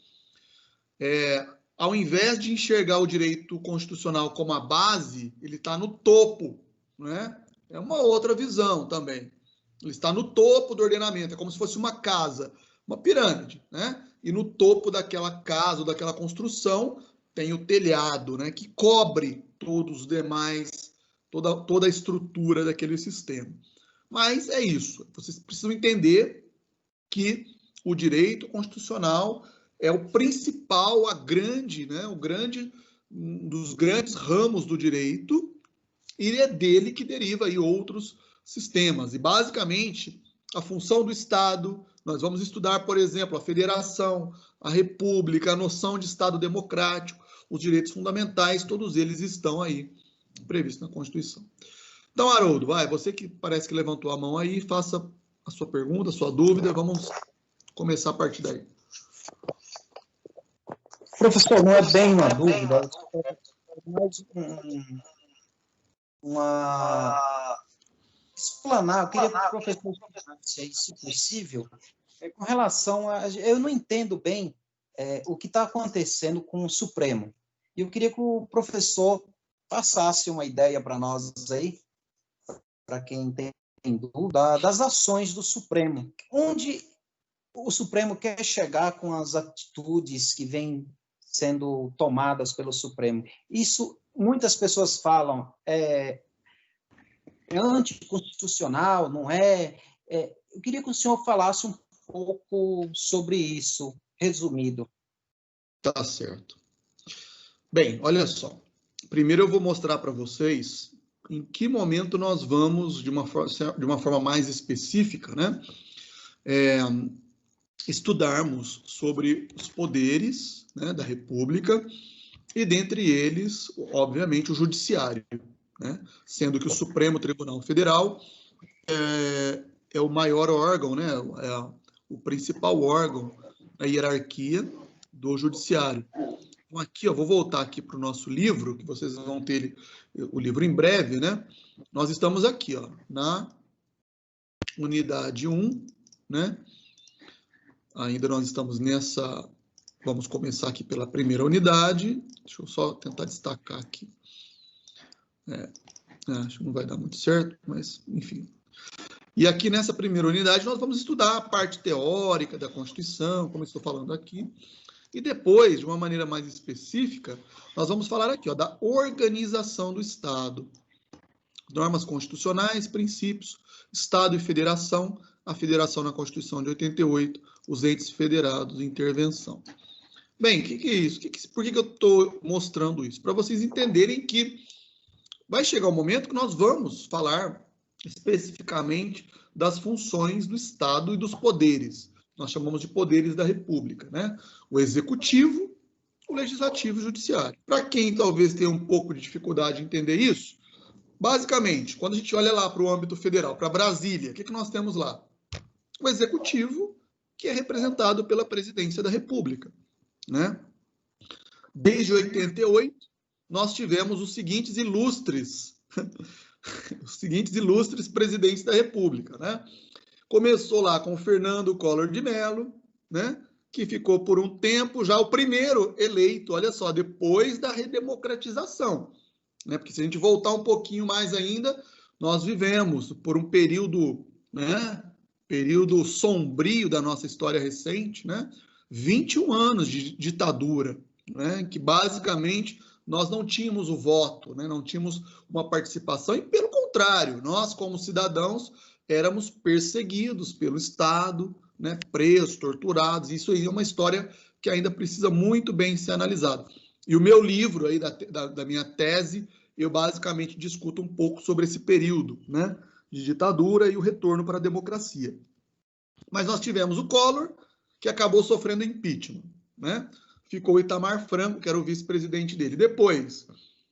ao invés de enxergar o direito constitucional como a base, ele está no topo, né? É uma outra visão também. Ele está no topo do ordenamento, é como se fosse uma casa, uma pirâmide, né? E no topo daquela casa, ou daquela construção, tem o telhado, né? Que cobre todos os demais, toda a estrutura daquele sistema. Mas é isso. Vocês precisam entender que o direito constitucional é o principal, um dos grandes ramos do direito, e é dele que deriva aí outros sistemas. E, basicamente, a função do Estado, nós vamos estudar, por exemplo, a federação, a república, a noção de Estado democrático, os direitos fundamentais, todos eles estão aí previstos na Constituição. Então, Haroldo, você que parece que levantou a mão aí, faça a sua pergunta, a sua dúvida, vamos começar a partir daí. Professor, não é bem uma dúvida, é mais explanar, eu queria que o professor explicasse, se possível, com relação a... Eu não entendo bem o que está acontecendo com o Supremo. E eu queria que o professor passasse uma ideia para nós aí, para quem tem dúvida, das ações do Supremo. Onde o Supremo quer chegar com as atitudes que vêm sendo tomadas pelo Supremo. Isso, muitas pessoas falam, é anticonstitucional, não é? Eu queria que o senhor falasse um pouco sobre isso, resumido. Tá certo. Bem, olha só. Primeiro eu vou mostrar para vocês em que momento nós vamos, de uma forma mais específica, né, estudarmos sobre os poderes, né, da República, e dentre eles, obviamente, o Judiciário, né, sendo que o Supremo Tribunal Federal é o maior órgão, né, o principal órgão da hierarquia do Judiciário. Então, aqui, vou voltar aqui para o nosso livro, que vocês vão ter o livro em breve, né? Nós estamos aqui, na unidade 1, né? Ainda nós estamos nessa... Vamos começar aqui pela primeira unidade. Deixa eu só tentar destacar aqui. Acho que não vai dar muito certo, mas, enfim. E aqui nessa primeira unidade nós vamos estudar a parte teórica da Constituição, como eu estou falando aqui. E depois, de uma maneira mais específica, nós vamos falar aqui, da organização do Estado. Normas constitucionais, princípios, Estado e Federação, a Federação na Constituição de 88, os entes federados e intervenção. Bem, o que é isso? Por que eu estou mostrando isso? Para vocês entenderem que vai chegar um momento que nós vamos falar especificamente das funções do Estado e dos poderes. nós chamamos de poderes da República, né? O Executivo, o Legislativo e o Judiciário. Para quem talvez tenha um pouco de dificuldade em entender isso, basicamente, quando a gente olha lá para o âmbito federal, para Brasília, o que nós temos lá? O Executivo, que é representado pela Presidência da República, né? Desde 88, nós tivemos os seguintes ilustres presidentes da República, né? Começou lá com o Fernando Collor de Mello, né? Que ficou por um tempo já o primeiro eleito, olha só, depois da redemocratização, né? Porque se a gente voltar um pouquinho mais ainda, nós vivemos por um período, né? Período sombrio da nossa história recente, né? 21 anos de ditadura, né? Que basicamente nós não tínhamos o voto, né? Não tínhamos uma participação, e pelo contrário, nós como cidadãos éramos perseguidos pelo Estado, né? Presos, torturados. Isso aí é uma história que ainda precisa muito bem ser analisada. E o meu livro aí da minha tese, eu basicamente discuto um pouco sobre esse período, né? De ditadura e o retorno para a democracia. Mas nós tivemos o Collor, que acabou sofrendo impeachment, né? Ficou o Itamar Franco, que era o vice-presidente dele. Depois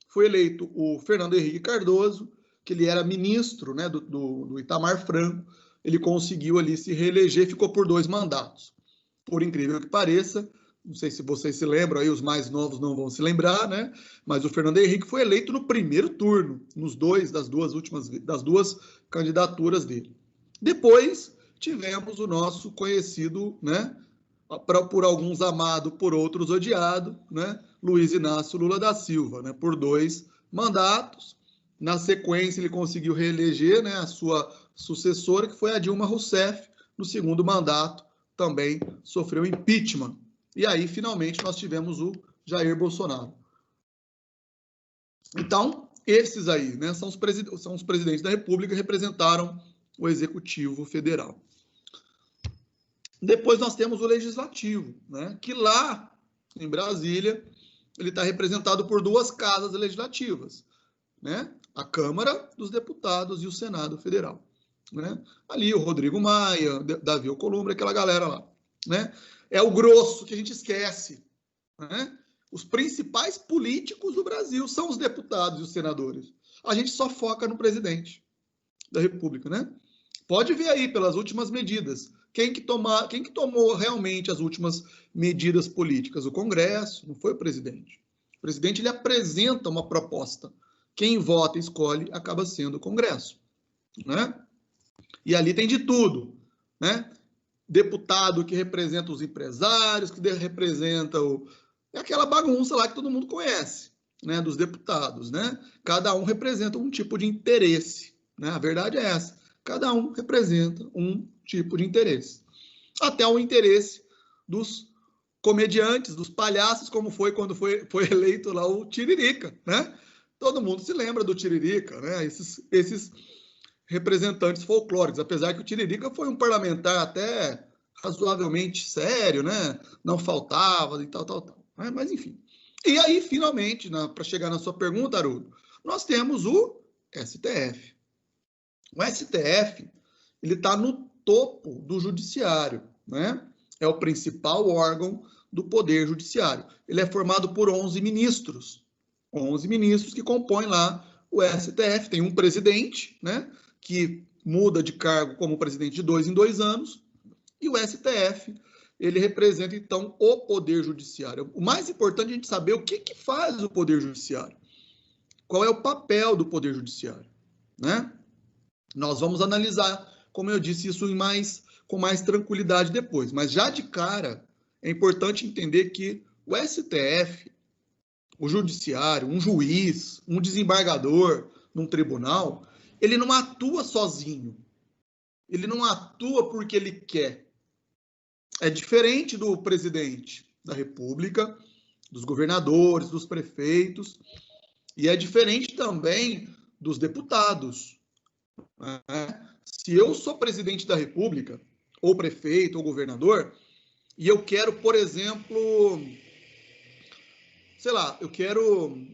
foi eleito o Fernando Henrique Cardoso, que ele era ministro, né, do Itamar Franco. Ele conseguiu ali se reeleger, ficou por 2 mandatos. Por incrível que pareça, não sei se vocês se lembram, aí os mais novos não vão se lembrar, né? Mas o Fernando Henrique foi eleito no primeiro turno, das duas candidaturas dele. Depois tivemos o nosso conhecido, né? Por alguns amado, por outros odiado, né? Luiz Inácio Lula da Silva, né? Por 2 mandatos. Na sequência, ele conseguiu reeleger, né, a sua sucessora, que foi a Dilma Rousseff, no segundo mandato, também sofreu impeachment. E aí, finalmente, nós tivemos o Jair Bolsonaro. Então, esses aí, né, são os presidentes da República que representaram o Executivo Federal. Depois nós temos o Legislativo, né, que lá em Brasília ele está representado por 2 casas legislativas, né, a Câmara dos Deputados e o Senado Federal, né? Ali o Rodrigo Maia, Davi Alcolumbre, aquela galera lá, né? É o grosso que a gente esquece, né? Os principais políticos do Brasil são os deputados e os senadores. A gente só foca no presidente da República, né? Pode ver aí pelas últimas medidas. Quem que tomou realmente as últimas medidas políticas? O Congresso, não foi o presidente. O presidente ele apresenta uma proposta. Quem vota e escolhe acaba sendo o Congresso, né? E ali tem de tudo, né? Deputado que representa os empresários, que representa é aquela bagunça lá que todo mundo conhece, né? Dos deputados, né? Cada um representa um tipo de interesse, né? A verdade é essa. Cada um representa um tipo de interesse. Até o interesse dos comediantes, dos palhaços, como foi quando foi eleito lá o Tiririca, né? Todo mundo se lembra do Tiririca, né? Esses representantes folclóricos, apesar que o Tiririca foi um parlamentar até razoavelmente sério, né? Não faltava e tal. Mas enfim. E aí, finalmente, para chegar na sua pergunta, Haroldo, nós temos o STF. O STF, ele está no topo do judiciário, né? É o principal órgão do Poder Judiciário. Ele é formado por 11 ministros. 11 ministros que compõem lá o STF. Tem um presidente, né, que muda de cargo como presidente de 2 em 2 anos, e o STF, ele representa, então, o Poder Judiciário. O mais importante é a gente saber o que faz o Poder Judiciário. Qual é o papel do Poder Judiciário, né? Nós vamos analisar, como eu disse, isso com mais tranquilidade depois. Mas já de cara, é importante entender que o STF, o judiciário, um juiz, um desembargador num tribunal, ele não atua sozinho. Ele não atua porque ele quer. É diferente do presidente da República, dos governadores, dos prefeitos, e é diferente também dos deputados. Se eu sou presidente da República, ou prefeito, ou governador, e eu quero, por exemplo, sei lá, eu quero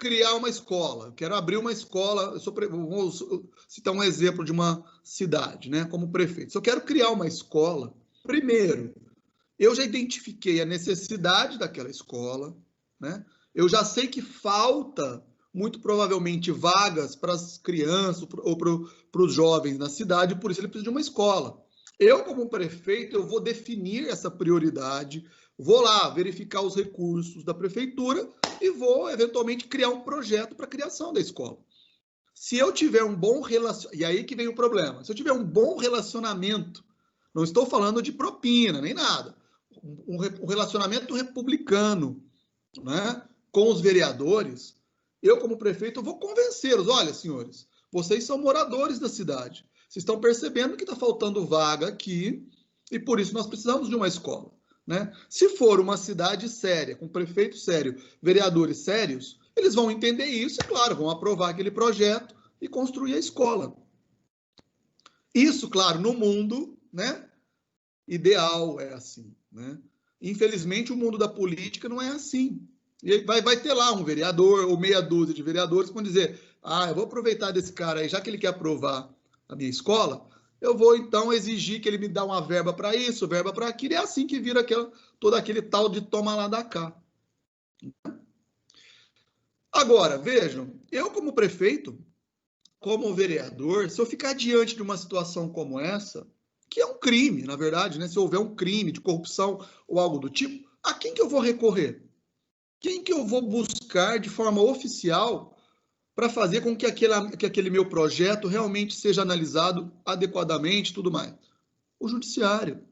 criar uma escola, eu quero abrir uma escola, vou citar um exemplo de uma cidade, né, como prefeito. Se eu quero criar uma escola, primeiro, eu já identifiquei a necessidade daquela escola, né? Eu já sei que falta, muito provavelmente, vagas para as crianças ou para os jovens na cidade, por isso ele precisa de uma escola. Eu, como prefeito, eu vou definir essa prioridade, vou lá verificar os recursos da prefeitura e vou, eventualmente, criar um projeto para a criação da escola. Se eu tiver um bom relacionamento, e aí que vem o problema, se eu tiver um bom relacionamento, não estou falando de propina, nem nada, um relacionamento republicano, né, com os vereadores, eu, como prefeito, vou convencê-los. Olha, senhores, vocês são moradores da cidade. Vocês estão percebendo que está faltando vaga aqui e, por isso, nós precisamos de uma escola. Né? Se for uma cidade séria, com prefeito sério, vereadores sérios, eles vão entender isso e, claro, vão aprovar aquele projeto e construir a escola. Isso, claro, no mundo, né, ideal é assim. Né? Infelizmente, o mundo da política não é assim. E vai ter lá um vereador ou meia dúzia de vereadores que vão dizer: ah, eu vou aproveitar desse cara aí, já que ele quer aprovar a minha escola, eu vou então exigir que ele me dê uma verba para isso, verba para aquilo, e é assim que vira todo aquele tal de toma lá da cá. Agora, vejam, eu como prefeito, como vereador, se eu ficar diante de uma situação como essa, que é um crime, na verdade, né? Se houver um crime de corrupção ou algo do tipo, a quem que eu vou recorrer? Quem que eu vou buscar de forma oficial para fazer com que aquele meu projeto realmente seja analisado adequadamente e tudo mais? O judiciário.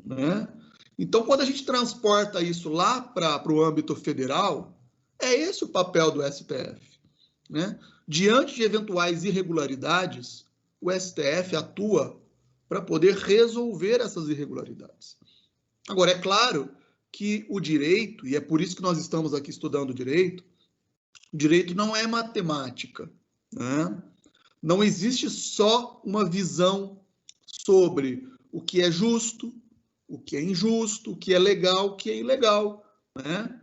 Né? Então, quando a gente transporta isso lá para o âmbito federal, é esse o papel do STF. Né? Diante de eventuais irregularidades, o STF atua para poder resolver essas irregularidades. Agora, é claro que o direito, e é por isso que nós estamos aqui estudando o direito não é matemática. Né? Não existe só uma visão sobre o que é justo, o que é injusto, o que é legal, o que é ilegal. Né?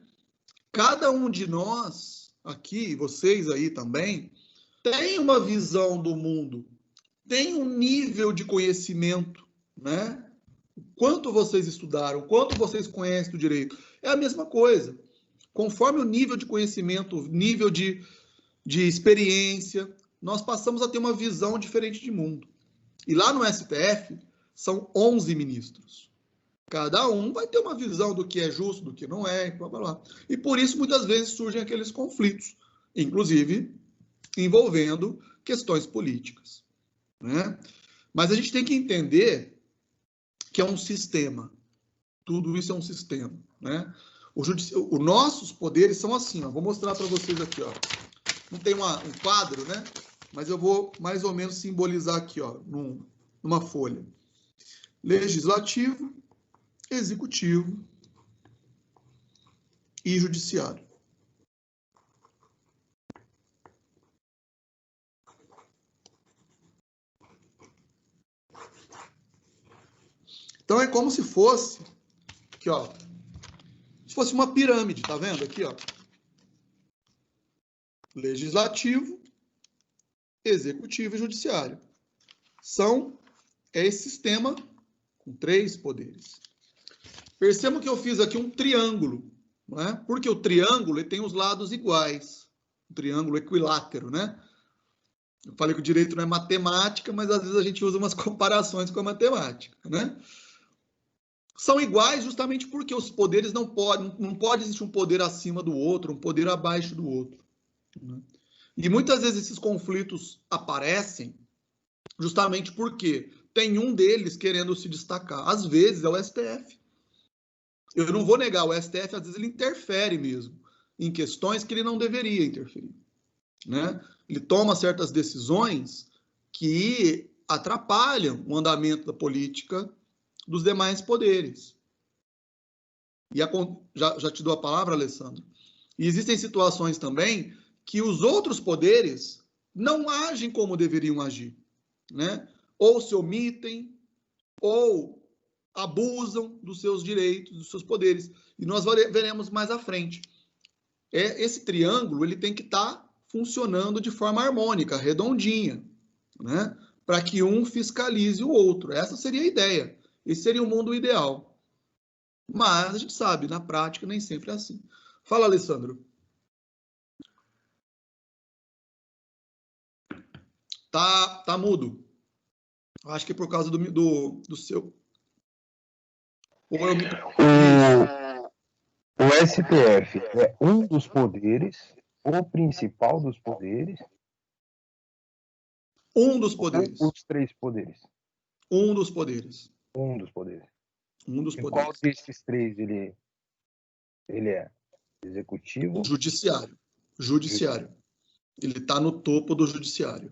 Cada um de nós, aqui, vocês aí também, tem uma visão do mundo, tem um nível de conhecimento, né? Quanto vocês estudaram, quanto vocês conhecem do direito, é a mesma coisa. Conforme o nível de conhecimento, nível de experiência, nós passamos a ter uma visão diferente de mundo. E lá no STF, são 11 ministros. Cada um vai ter uma visão do que é justo, do que não é, blá, blá, blá. E por isso, muitas vezes, surgem aqueles conflitos, inclusive envolvendo questões políticas. Né? Mas a gente tem que entender que é um sistema. Tudo isso é um sistema. Né? Os nossos poderes são assim. Ó. Vou mostrar para vocês aqui. Ó. Não tem um quadro, né? Mas eu vou mais ou menos simbolizar aqui, ó, numa folha. Legislativo, executivo e judiciário. Então é como se fosse, aqui, ó, se fosse uma pirâmide, tá vendo aqui, ó? Legislativo, executivo e judiciário. É esse sistema com 3 poderes. Percebam que eu fiz aqui um triângulo, não é? Porque o triângulo ele tem os lados iguais, um triângulo equilátero, né? Eu falei que o direito não é matemática, mas às vezes a gente usa umas comparações com a matemática, né? São iguais justamente porque os poderes não pode existir um poder acima do outro, um poder abaixo do outro. Né? E muitas vezes esses conflitos aparecem justamente porque tem um deles querendo se destacar. Às vezes é o STF. Eu não vou negar, o STF às vezes ele interfere mesmo em questões que ele não deveria interferir. Né? Ele toma certas decisões que atrapalham o andamento da política dos demais poderes. E já te dou a palavra, Alessandro. E existem situações também que os outros poderes não agem como deveriam agir. Né? Ou se omitem, ou abusam dos seus direitos, dos seus poderes. E nós veremos mais à frente. esse triângulo ele tem que estar funcionando de forma harmônica, redondinha, né? Para que um fiscalize o outro. Essa seria a ideia. Esse seria o mundo ideal. Mas a gente sabe, na prática, nem sempre é assim. Fala, Alessandro. Tá mudo. Acho que é por causa do seu... O STF é um dos poderes, o principal dos poderes. Um dos poderes. Os 3 poderes. Um dos poderes. Um dos poderes. Um dos E poderes. qual desses 3 ele é? Executivo? Judiciário. Judiciário. Ele está no topo do judiciário.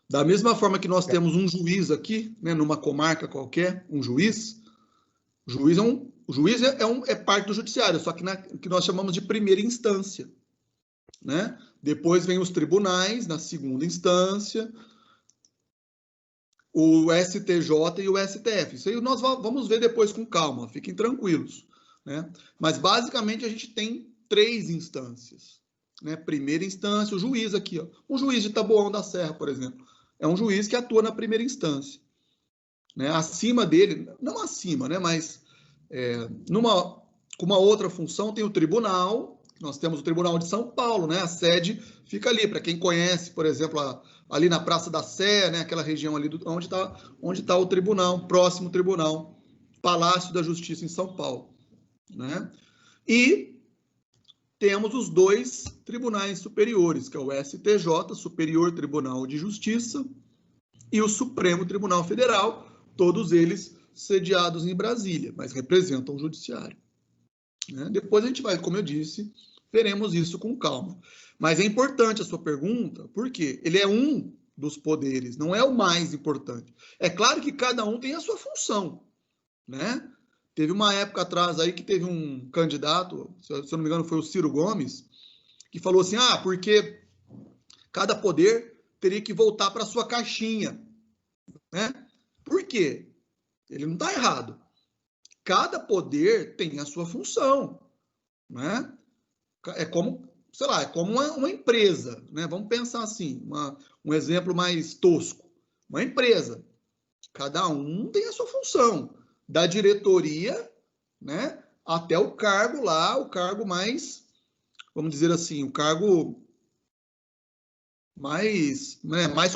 Da mesma forma que nós temos um juiz aqui, né, numa comarca qualquer, um juiz. O juiz é parte do judiciário, só que nós chamamos de primeira instância, né? Depois vem os tribunais, na segunda instância, o STJ e o STF. Isso aí nós vamos ver depois com calma, fiquem tranquilos, né? Mas, basicamente, a gente tem 3 instâncias, né? Primeira instância, o juiz aqui, ó. Um juiz de Taboão da Serra, por exemplo, é um juiz que atua na primeira instância, né? Acima dele, não acima, né? Mas com uma outra função tem o tribunal. Nós temos o Tribunal de São Paulo, né? A sede fica ali, para quem conhece, por exemplo, ali na Praça da Sé, né? Aquela região ali onde tá o tribunal, próximo tribunal, Palácio da Justiça em São Paulo, né? E temos os 2 tribunais superiores, que é o STJ, Superior Tribunal de Justiça, e o Supremo Tribunal Federal, todos eles sediados em Brasília, mas representam o judiciário, né? Depois a gente vai, como eu disse, veremos isso com calma. Mas é importante a sua pergunta, porque ele é um dos poderes, não é o mais importante. É claro que cada um tem a sua função, né? Teve uma época atrás aí que teve um candidato, se eu não me engano foi o Ciro Gomes, que falou assim, porque cada poder teria que voltar para a sua caixinha, né? Por quê? Ele não está errado. Cada poder tem a sua função, né? É como, sei lá, é como uma empresa, né? Vamos pensar assim, um exemplo mais tosco. Uma empresa. Cada um tem a sua função. Da diretoria, né? Até o cargo lá, o cargo mais, vamos dizer assim, o cargo mais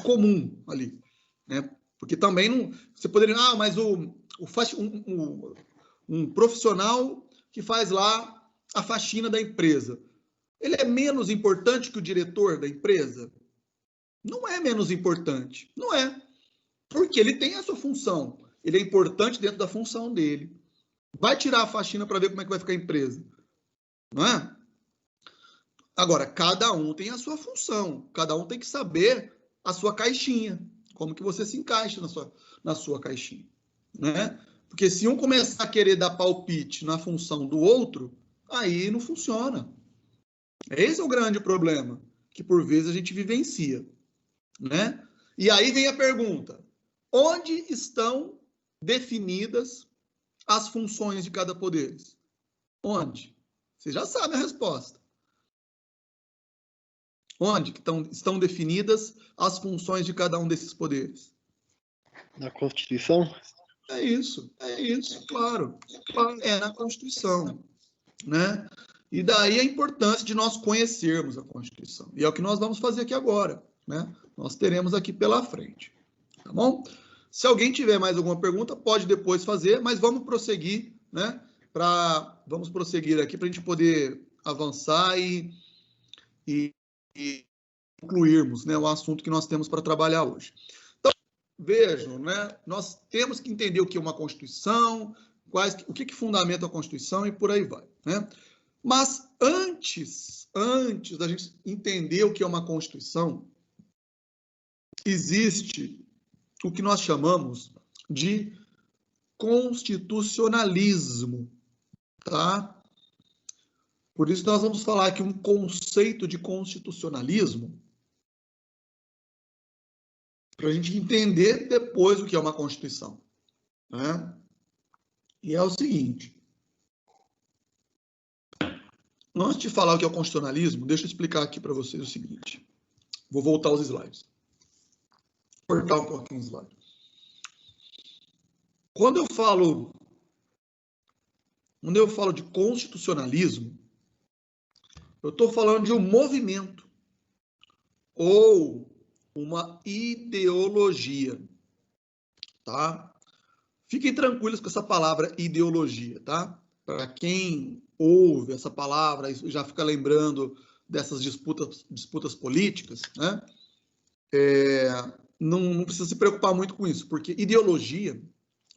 comum ali, né? Porque também não, você poderia, mas um profissional que faz lá a faxina da empresa, ele é menos importante que o diretor da empresa? Não é menos importante, não é, porque ele tem a sua função, ele é importante dentro da função dele. Vai tirar a faxina para ver como é que vai ficar a empresa, não é? Agora, cada um tem a sua função, cada um tem que saber a sua caixinha, como que você se encaixa na sua caixinha, né? Porque se um começar a querer dar palpite na função do outro, aí não funciona. Esse é o grande problema, que por vezes a gente vivencia, né? E aí vem a pergunta, onde estão definidas as funções de cada poder? Onde? Você já sabe a resposta. Onde que estão definidas as funções de cada um desses poderes? Na Constituição? É isso, claro. É na Constituição, né? E daí a importância de nós conhecermos a Constituição. E é o que nós vamos fazer aqui agora, né? Nós teremos aqui pela frente, tá bom? Se alguém tiver mais alguma pergunta, pode depois fazer, mas vamos prosseguir, né? Vamos prosseguir aqui para a gente poder avançar e concluirmos, né, o assunto que nós temos para trabalhar hoje. Então, vejam, né, nós temos que entender o que é uma Constituição, o que fundamenta a Constituição e por aí vai, né? Mas antes da gente entender o que é uma Constituição, existe o que nós chamamos de constitucionalismo, tá? Por isso nós vamos falar aqui um conceito de constitucionalismo para a gente entender depois o que é uma Constituição, né? E é o seguinte, Antes de falar o que é o constitucionalismo, deixa eu explicar aqui para vocês o seguinte. Vou voltar aos slides. Vou cortar um pouquinho os slides. Quando eu falo de constitucionalismo, eu estou falando de um movimento ou uma ideologia, tá? Fiquem tranquilos com essa palavra ideologia, tá? Para quem ouve essa palavra e já fica lembrando dessas disputas políticas, né? Não precisa se preocupar muito com isso, porque ideologia,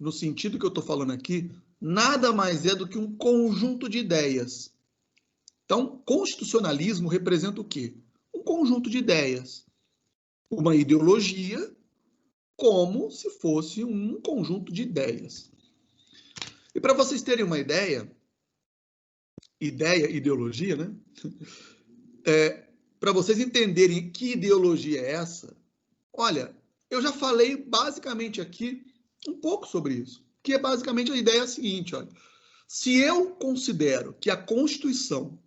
no sentido que eu estou falando aqui, nada mais é do que um conjunto de ideias. Então, constitucionalismo representa o quê? Um conjunto de ideias. Uma ideologia como se fosse um conjunto de ideias. E para vocês terem uma ideia, ideologia, né? Para vocês entenderem que ideologia é essa, olha, eu já falei basicamente aqui um pouco sobre isso, que é basicamente a ideia seguinte, olha, se eu considero que a Constituição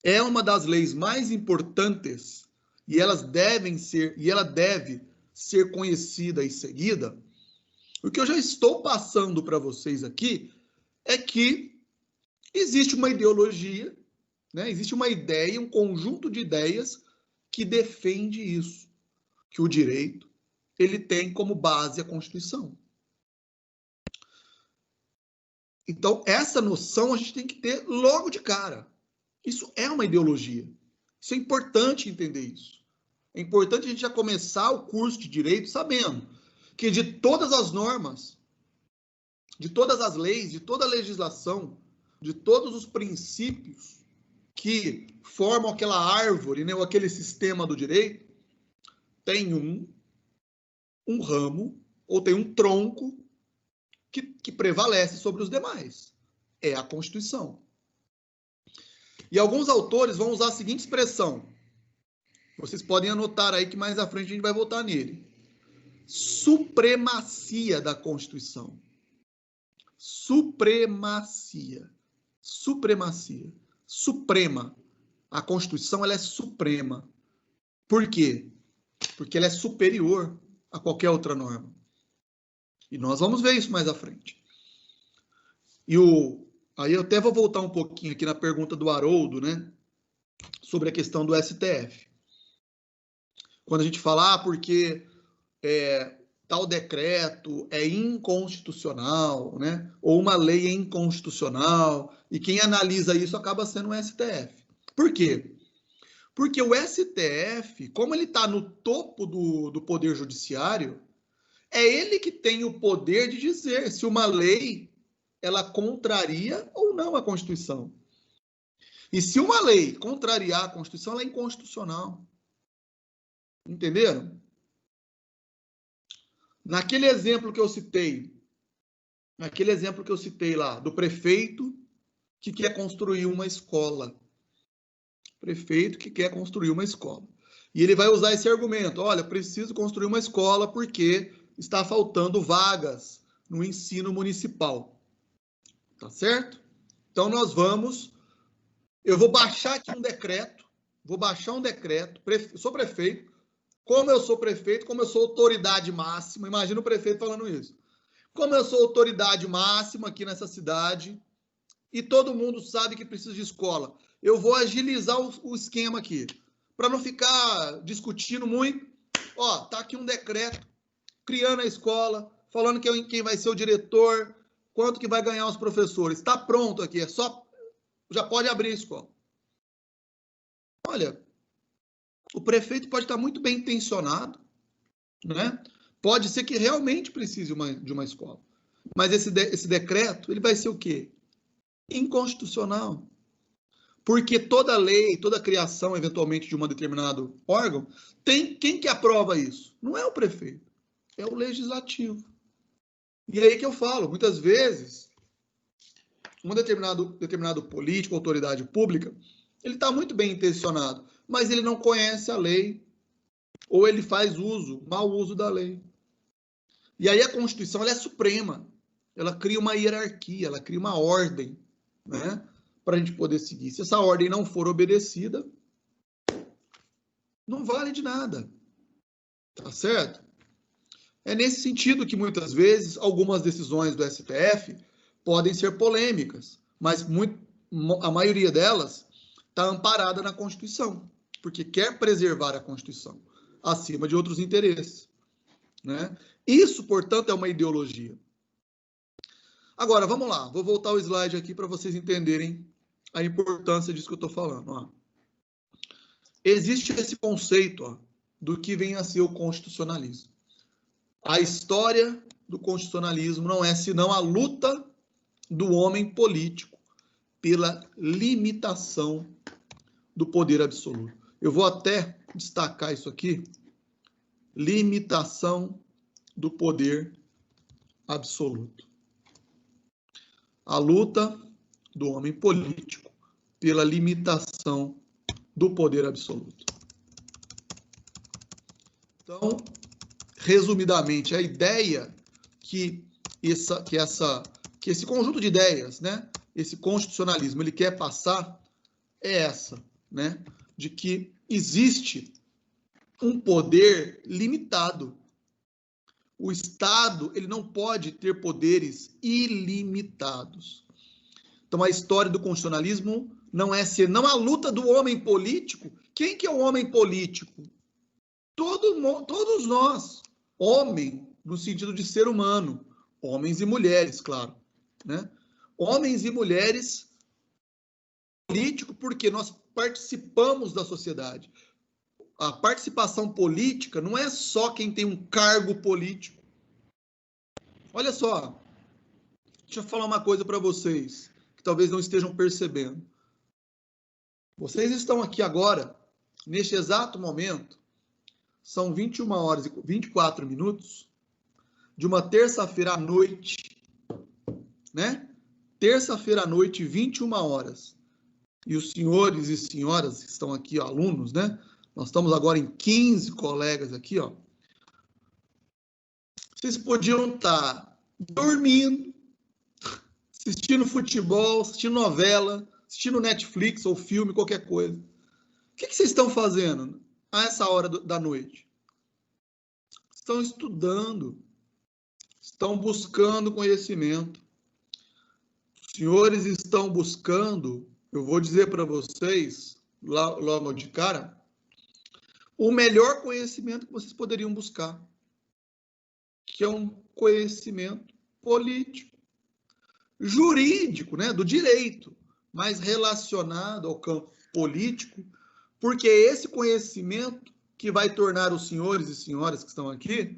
é uma das leis mais importantes e ela deve ser conhecida e seguida, o que eu já estou passando para vocês aqui é que existe uma ideologia, né? Existe uma ideia, um conjunto de ideias que defende isso, que o direito ele tem como base a Constituição. Então, essa noção a gente tem que ter logo de cara. Isso é uma ideologia. Isso é importante entender isso. É importante a gente já começar o curso de direito sabendo que de todas as normas, de todas as leis, de toda a legislação, de todos os princípios que formam aquela árvore, né, ou aquele sistema do direito, tem um ramo ou tem um tronco que prevalece sobre os demais. É a Constituição. E alguns autores vão usar a seguinte expressão. Vocês podem anotar aí que mais à frente a gente vai voltar nele. Supremacia da Constituição. Supremacia. Supremacia. Suprema. A Constituição ela é suprema. Por quê? Porque ela é superior a qualquer outra norma. E nós vamos ver isso mais à frente. Aí eu até vou voltar um pouquinho aqui na pergunta do Haroldo, né? Sobre a questão do STF. Quando a gente fala, porque tal decreto é inconstitucional, né? Ou uma lei é inconstitucional, e quem analisa isso acaba sendo o STF. Por quê? Porque o STF, como ele está no topo do Poder Judiciário, é ele que tem o poder de dizer se uma lei ela contraria ou não a Constituição. E se uma lei contrariar a Constituição, ela é inconstitucional. Entenderam? Naquele exemplo que eu citei lá, do prefeito que quer construir uma escola. Prefeito que quer construir uma escola. E ele vai usar esse argumento, olha, preciso construir uma escola porque está faltando vagas no ensino municipal. Tá certo? Então eu vou baixar aqui um decreto, sou prefeito, como eu sou prefeito, como eu sou autoridade máxima, imagina o prefeito falando isso. Como eu sou autoridade máxima aqui nessa cidade e todo mundo sabe que precisa de escola, eu vou agilizar o esquema aqui, para não ficar discutindo muito. Ó, tá aqui um decreto criando a escola, falando quem vai ser o diretor, quanto que vai ganhar os professores. Está pronto aqui, já pode abrir a escola. Olha, o prefeito pode estar muito bem intencionado, né? Pode ser que realmente precise de uma escola. Mas esse decreto, ele vai ser o quê? Inconstitucional. Porque toda lei, toda criação, eventualmente, de um determinado órgão, quem que aprova isso? Não é o prefeito, é o legislativo. E aí que eu falo, muitas vezes, um determinado político, autoridade pública, ele está muito bem intencionado, mas ele não conhece a lei, ou ele faz mau uso da lei. E aí a Constituição ela é suprema, ela cria uma hierarquia, ela cria uma ordem, né? para a gente poder seguir. Se essa ordem não for obedecida, não vale de nada. Tá certo? É nesse sentido que, muitas vezes, algumas decisões do STF podem ser polêmicas, mas a maioria delas está amparada na Constituição, porque quer preservar a Constituição acima de outros interesses, né? Isso, portanto, é uma ideologia. Agora, vamos lá. Vou voltar o slide aqui para vocês entenderem a importância disso que eu estou falando. Ó. Existe esse conceito, ó, do que vem a ser o constitucionalismo. A história do constitucionalismo não é senão a luta do homem político pela limitação do poder absoluto. Eu vou até destacar isso aqui. Limitação do poder absoluto. A luta do homem político pela limitação do poder absoluto. Então, resumidamente, a ideia que esse conjunto de ideias, né, esse constitucionalismo, ele quer passar é essa, né, de que existe um poder limitado. O Estado, ele não pode ter poderes ilimitados. Então, a história do constitucionalismo não é senão a luta do homem político. Quem que é o homem político? Todos nós. Homem, no sentido de ser humano. Homens e mulheres, claro. Né? Homens e mulheres político porque nós participamos da sociedade. A participação política não é só quem tem um cargo político. Olha só, deixa eu falar uma coisa para vocês, que talvez não estejam percebendo. Vocês estão aqui agora, neste exato momento, são 21 horas e 24 minutos, de uma terça-feira à noite, né? Terça-feira à noite, 21 horas. E os senhores e senhoras que estão aqui, alunos, né? Nós estamos agora em 15 colegas aqui, ó. Vocês podiam estar dormindo, assistindo futebol, assistindo novela, assistindo Netflix ou filme, qualquer coisa. O que vocês estão fazendo a essa hora da noite? Estão estudando, estão buscando conhecimento. Os senhores estão buscando, eu vou dizer para vocês, logo de cara, o melhor conhecimento que vocês poderiam buscar, que é um conhecimento político, jurídico, né, do direito, mas relacionado ao campo político, porque é esse conhecimento que vai tornar os senhores e senhoras que estão aqui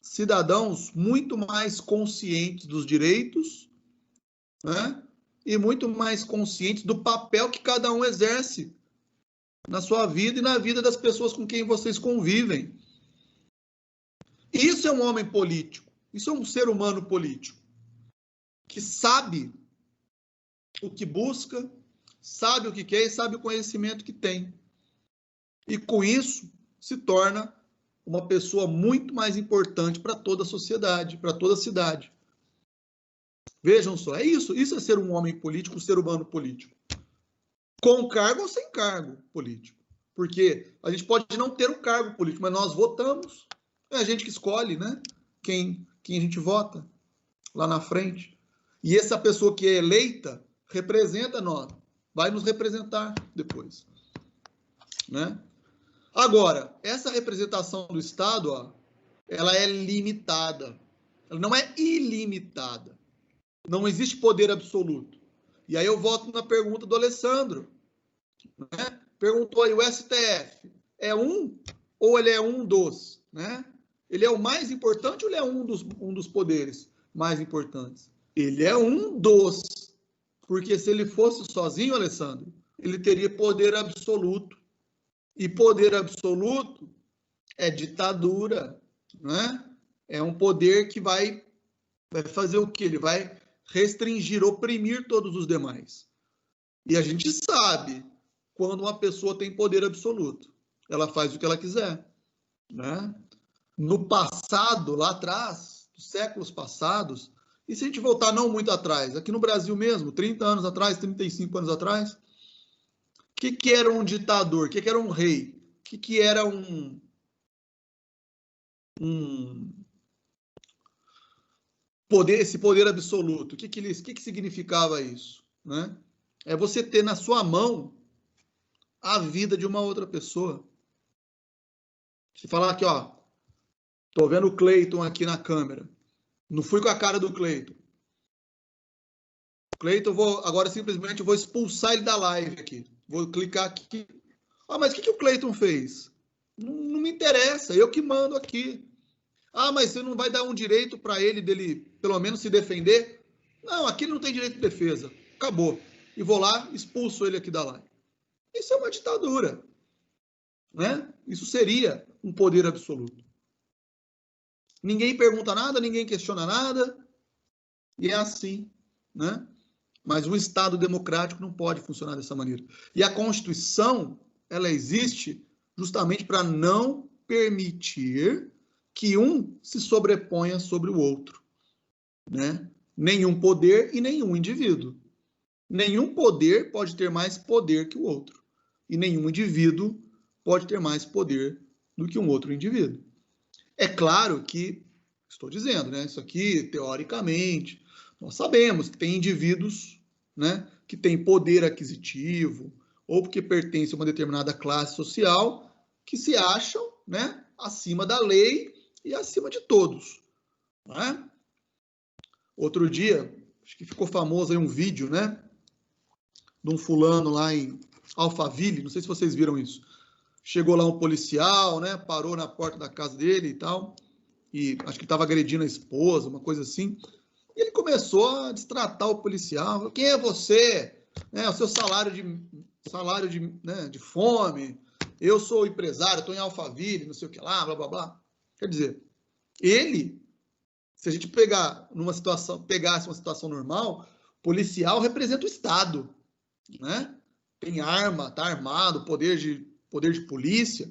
cidadãos muito mais conscientes dos direitos, né, e muito mais conscientes do papel que cada um exerce na sua vida e na vida das pessoas com quem vocês convivem. Isso é um homem político. Isso é um ser humano político. Que sabe o que busca, sabe o que quer e sabe o conhecimento que tem. E com isso se torna uma pessoa muito mais importante para toda a sociedade, para toda a cidade. Vejam só, é isso. Isso é ser um homem político, um ser humano político. Com cargo ou sem cargo político. Porque a gente pode não ter um cargo político, mas nós votamos. É a gente que escolhe, né? Quem a gente vota lá na frente. E essa pessoa que é eleita representa nós. Vai nos representar depois. Né? Agora, essa representação do Estado, ó, ela é limitada. Ela não é ilimitada. Não existe poder absoluto. E aí eu volto na pergunta do Alessandro. Né? Perguntou aí, o STF é um ou ele é um dos? Né? Ele é o mais importante ou ele é um dos poderes mais importantes? Ele é um dos. Porque se ele fosse sozinho, Alessandro, ele teria poder absoluto. E poder absoluto é ditadura. Né? É um poder que vai fazer o quê? Ele vai restringir, oprimir todos os demais. E a gente sabe quando uma pessoa tem poder absoluto. Ela faz o que ela quiser. Né? No passado, lá atrás, nos séculos passados, E se a gente voltar não muito atrás, aqui no Brasil mesmo, 30 anos atrás, 35 anos atrás, o que era um ditador? O que era um rei? O que era poder, esse poder absoluto? O que significava isso? Né? É você ter na sua mão a vida de uma outra pessoa. Se falar aqui, ó, tô vendo o Cleiton aqui na câmera. Não fui com a cara do Cleiton. Cleiton, agora simplesmente vou expulsar ele da live aqui. Vou clicar aqui. Ah, mas o que o Cleiton fez? Não me interessa, eu que mando aqui. Ah, mas você não vai dar um direito para ele dele, pelo menos, se defender? Não, aqui ele não tem direito de defesa. Acabou. E vou lá, expulso ele aqui da live. Isso é uma ditadura. Né? Isso seria um poder absoluto. Ninguém pergunta nada, ninguém questiona nada. E é assim. Né? Mas o Estado democrático não pode funcionar dessa maneira. E a Constituição, ela existe justamente para não permitir que um se sobreponha sobre o outro. Né? Nenhum poder e nenhum indivíduo. Nenhum poder pode ter mais poder que o outro. E nenhum indivíduo pode ter mais poder do que um outro indivíduo. É claro que, estou dizendo, né, isso aqui, teoricamente, nós sabemos que tem indivíduos, né, que têm poder aquisitivo, ou porque pertencem a uma determinada classe social, que se acham, né, acima da lei e acima de todos. Né? Outro dia, acho que ficou famoso aí um vídeo, né, de um fulano lá em Alphaville, não sei se vocês viram isso. Chegou lá um policial, né, parou na porta da casa dele e tal, e acho que estava agredindo a esposa, uma coisa assim. E ele começou a destratar o policial. Quem é você? O seu salário de fome. Eu sou empresário, estou em Alphaville, não sei o que lá, blá, blá, blá. Quer dizer, ele, se a gente pegasse uma situação normal, policial representa o Estado, né? Tem arma, está armado, poder de polícia,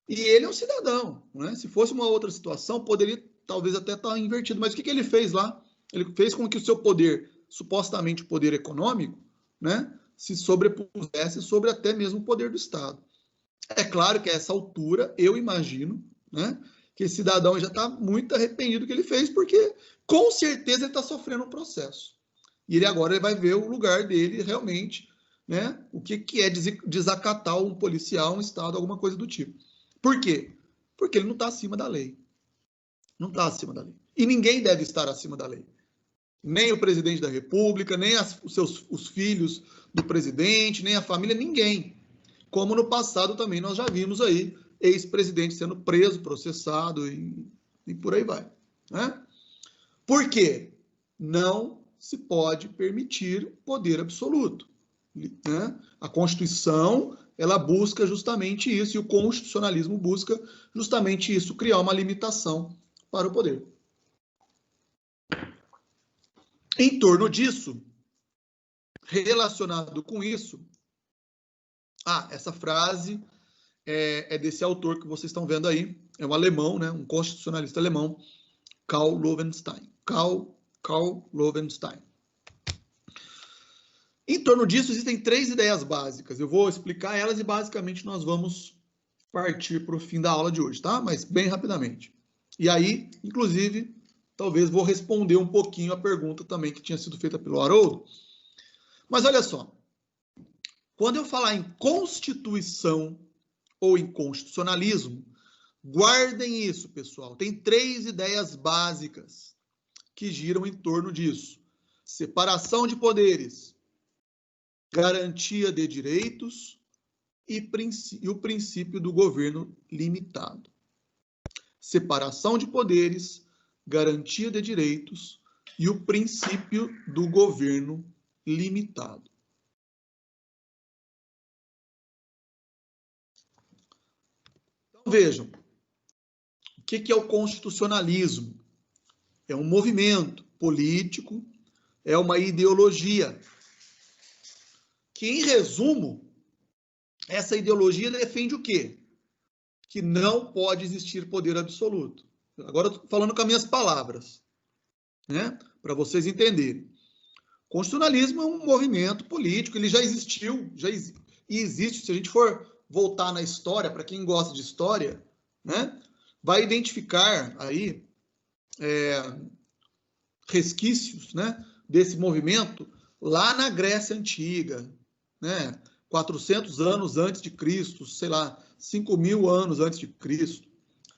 e ele é um cidadão, né? Se fosse uma outra situação, poderia talvez até estar invertido, mas o que ele fez lá? Ele fez com que o seu poder, supostamente poder econômico, né, se sobrepusesse sobre até mesmo o poder do Estado. É claro que a essa altura, eu imagino, né, que esse cidadão já está muito arrependido do que ele fez, porque com certeza ele está sofrendo um processo. E ele agora vai ver o lugar dele realmente, né, o que é desacatar um policial, um Estado, alguma coisa do tipo. Por quê? Porque ele não está acima da lei. Não está acima da lei. E ninguém deve estar acima da lei. Nem o presidente da República, nem os filhos do presidente, nem a família, ninguém. Como no passado também nós já vimos aí ex-presidente sendo preso, processado e por aí vai. Né? Por quê? Não se pode permitir poder absoluto. Né? A Constituição, ela busca justamente isso, e o constitucionalismo busca justamente isso, criar uma limitação para o poder. Em torno disso, relacionado com isso, essa frase é desse autor que vocês estão vendo aí, é um alemão, né, um constitucionalista alemão, Karl Loewenstein. Karl Loewenstein. Em torno disso, existem 3 ideias básicas. Eu vou explicar elas e, basicamente, nós vamos partir para o fim da aula de hoje, tá? Mas bem rapidamente. E aí, inclusive, talvez vou responder um pouquinho a pergunta também que tinha sido feita pelo Haroldo. Mas olha só, quando eu falar em Constituição ou em constitucionalismo, guardem isso, pessoal. Tem 3 ideias básicas que giram em torno disso. Separação de poderes, garantia de direitos e o princípio do governo limitado. Separação de poderes, garantia de direitos e o princípio do governo limitado. Então, vejam, o que é o constitucionalismo? É um movimento político, é uma ideologia que, em resumo, essa ideologia defende o quê? Que não pode existir poder absoluto. Agora eu estou falando com as minhas palavras. Né? para vocês entenderem. Constitucionalismo é um movimento político, ele já existiu, e existe. Se a gente for voltar na história, para quem gosta de história, né, vai identificar aí resquícios, né, desse movimento lá na Grécia Antiga, né, 400 anos antes de Cristo, sei lá, 5.000 anos antes de Cristo,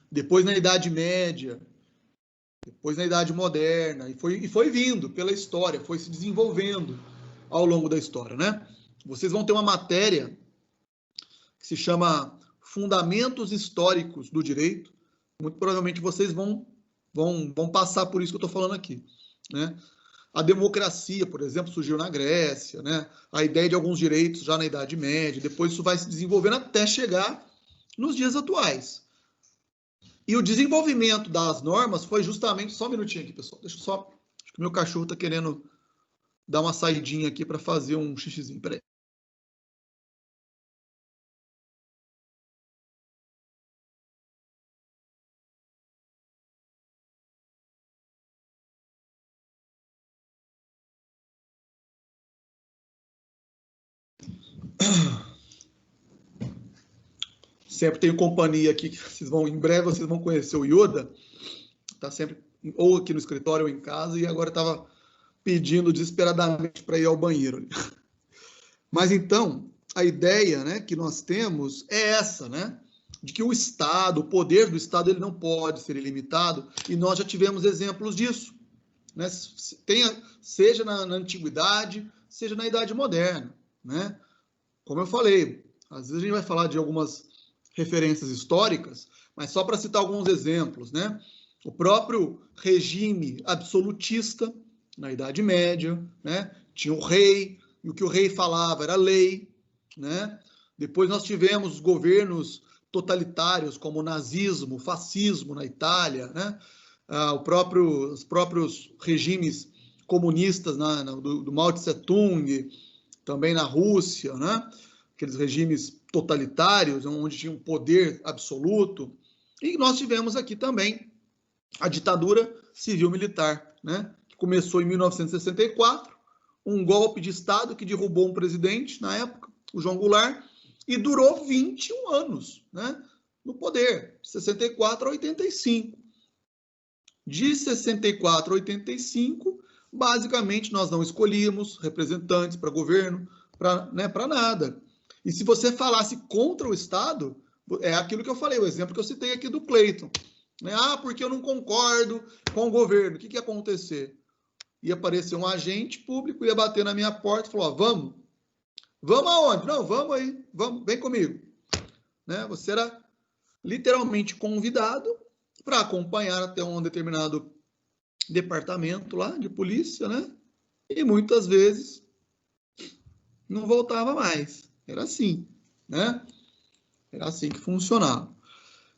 depois na Idade Média, depois na Idade Moderna, e foi vindo pela história, foi se desenvolvendo ao longo da história, né? Vocês vão ter uma matéria que se chama Fundamentos Históricos do Direito. Muito provavelmente vocês vão passar por isso que eu estou falando aqui, né? A democracia, por exemplo, surgiu na Grécia, né? A ideia de alguns direitos já na Idade Média, depois isso vai se desenvolvendo até chegar nos dias atuais. E o desenvolvimento das normas foi justamente... Só um minutinho aqui, pessoal. Deixa eu só... Acho que o meu cachorro está querendo dar uma saidinha aqui para fazer um xixizinho. Peraí. Sempre tenho companhia aqui, que em breve vocês vão conhecer o Yoda, está sempre ou aqui no escritório ou em casa, e agora estava pedindo desesperadamente para ir ao banheiro. Mas então, a ideia, né, que nós temos é essa, né, de que o Estado, o poder do Estado, ele não pode ser ilimitado, e nós já tivemos exemplos disso, né, seja na antiguidade, seja na Idade Moderna, né? Como eu falei, às vezes a gente vai falar de algumas referências históricas, mas só para citar alguns exemplos, né? O próprio regime absolutista na Idade Média, né? Tinha o rei, e o que o rei falava era lei, né? Depois nós tivemos os governos totalitários, como o nazismo, o fascismo na Itália, né? Os próprios regimes comunistas do Mao Tse-tung, também na Rússia, né? Aqueles regimes totalitários, onde tinha um poder absoluto. E nós tivemos aqui também a ditadura civil-militar, né? Que começou em 1964, um golpe de Estado que derrubou um presidente, na época, o João Goulart, e durou 21 anos, né, no poder, de 64 a 85. De 64 a 85, basicamente, nós não escolhíamos representantes para governo, para nada. E se você falasse contra o Estado, é aquilo que eu falei, o exemplo que eu citei aqui do Cleiton. Né? Porque eu não concordo com o governo. O que ia acontecer? Ia aparecer um agente público, ia bater na minha porta e falou, vamos? Vamos aonde? Não, vamos aí, vamos, vem comigo. Né? Você era literalmente convidado para acompanhar até um determinado departamento lá de polícia, né? E muitas vezes não voltava mais. Era assim, né? Era assim que funcionava.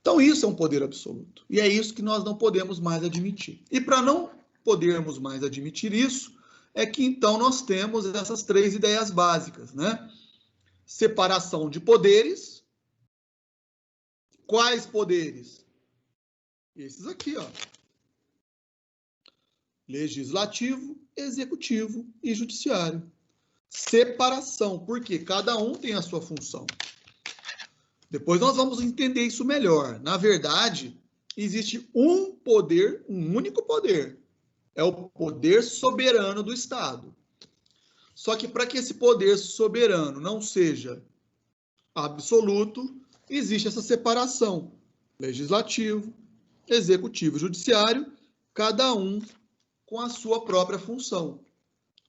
Então, isso é um poder absoluto. E é isso que nós não podemos mais admitir. E para não podermos mais admitir isso, é que então nós temos essas três ideias básicas, né? Separação de poderes. Quais poderes? Esses aqui, ó. Legislativo, executivo e judiciário. Separação, porque cada um tem a sua função. Depois nós vamos entender isso melhor. Na verdade, existe um poder, um único poder. É o poder soberano do Estado. Só que para que esse poder soberano não seja absoluto, existe essa separação. Legislativo, executivo e judiciário, cada um com a sua própria função.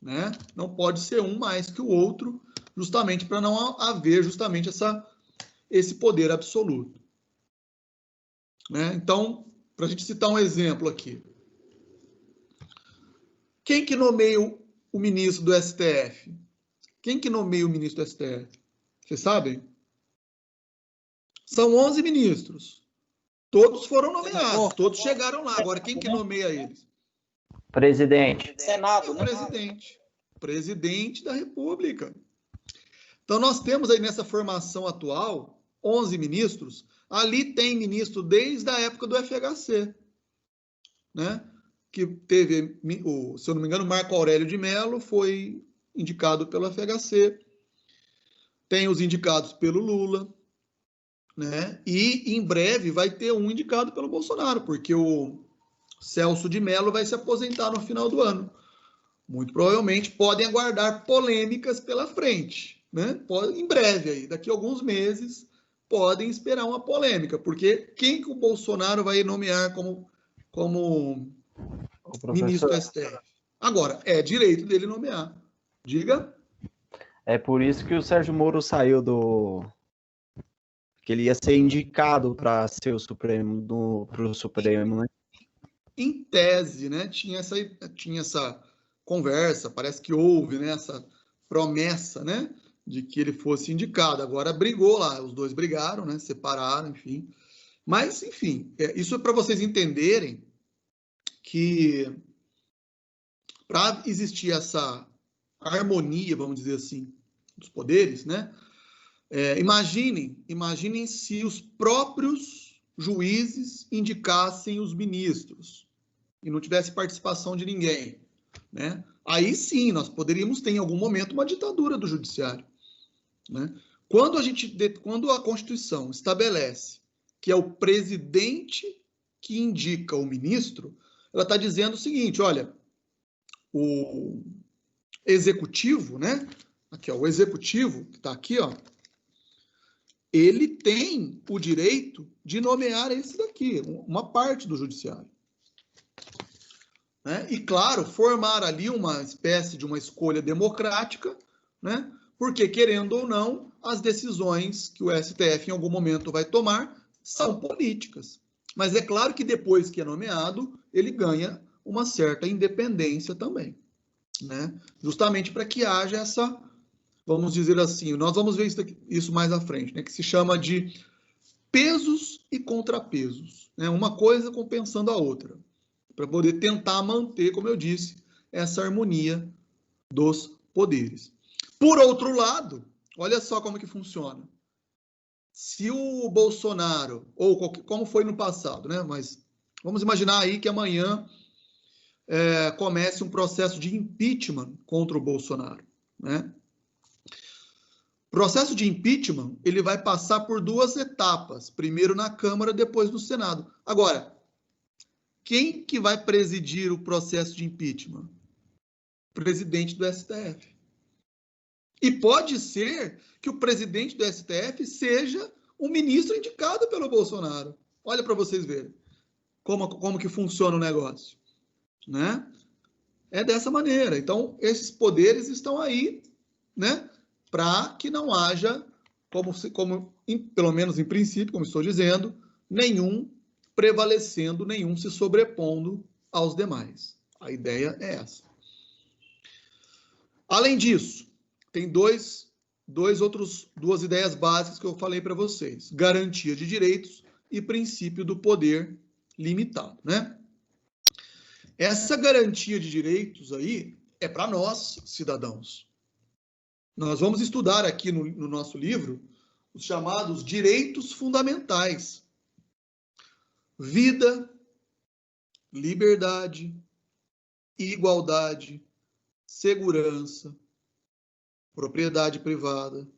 Né? Não pode ser um mais que o outro, justamente para não haver justamente esse poder absoluto. Né? Então, para a gente citar um exemplo aqui. Quem que nomeia o ministro do STF? Quem que nomeia o ministro do STF? Vocês sabem? São 11 ministros. Todos foram nomeados, todos chegaram lá. Agora, quem que nomeia eles? Presidente. Senado, né? Presidente. Presidente da República. Então, nós temos aí nessa formação atual 11 ministros. Ali tem ministro desde a época do FHC. Né? que teve, se eu não me engano, Marco Aurélio de Mello foi indicado pelo FHC, tem os indicados pelo Lula, né? E em breve vai ter um indicado pelo Bolsonaro, porque o Celso de Mello vai se aposentar no final do ano. Muito provavelmente podem aguardar polêmicas pela frente, né? Em breve aí, daqui a alguns meses, podem esperar uma polêmica, porque quem que o Bolsonaro vai nomear como ministro do STF? Agora, é direito dele nomear. Diga. É por isso que o Sérgio Moro saiu que ele ia ser indicado para ser o Supremo, pro Supremo, né? Em tese, né? Tinha essa conversa, parece que houve, né, essa promessa, né, de que ele fosse indicado. Agora brigou lá, os dois brigaram, né, separaram, enfim. Mas, enfim, isso é para vocês entenderem que para existir essa harmonia, vamos dizer assim, dos poderes, né? Imaginem se os próprios juízes indicassem os ministros e não tivesse participação de ninguém, né? Aí sim, nós poderíamos ter em algum momento uma ditadura do judiciário, né? Quando a Constituição estabelece que é o presidente que indica o ministro, ela está dizendo o seguinte: olha, o executivo, né? Aqui, ó, o executivo que está aqui, ó, ele tem o direito de nomear esse daqui, uma parte do judiciário. Né? E, claro, formar ali uma espécie de uma escolha democrática, né? Porque, querendo ou não, as decisões que o STF em algum momento vai tomar são políticas. Mas é claro que depois que é nomeado, ele ganha uma certa independência também, né? Justamente para que haja essa, vamos dizer assim, nós vamos ver isso mais à frente, né? Que se chama de pesos e contrapesos, né? Uma coisa compensando a outra, para poder tentar manter, como eu disse, essa harmonia dos poderes. Por outro lado, olha só como que funciona. Se o Bolsonaro, ou como foi no passado, né? Mas vamos imaginar aí que amanhã comece um processo de impeachment contra o Bolsonaro, né? O processo de impeachment, ele vai passar por duas etapas, primeiro na Câmara, depois no Senado. Agora, quem que vai presidir o processo de impeachment? O presidente do STF. E pode ser que o presidente do STF seja um ministro indicado pelo Bolsonaro. Olha para vocês verem como que funciona o negócio, né? É dessa maneira. Então, esses poderes estão aí, né? Para que não haja, pelo menos em princípio, como estou dizendo, nenhum prevalecendo, nenhum se sobrepondo aos demais. A ideia é essa. Além disso, tem duas ideias básicas que eu falei para vocês: garantia de direitos e princípio do poder limitado, né? Essa garantia de direitos aí é para nós, cidadãos. Nós vamos estudar aqui no nosso livro os chamados direitos fundamentais: vida, liberdade, igualdade, segurança, propriedade privada.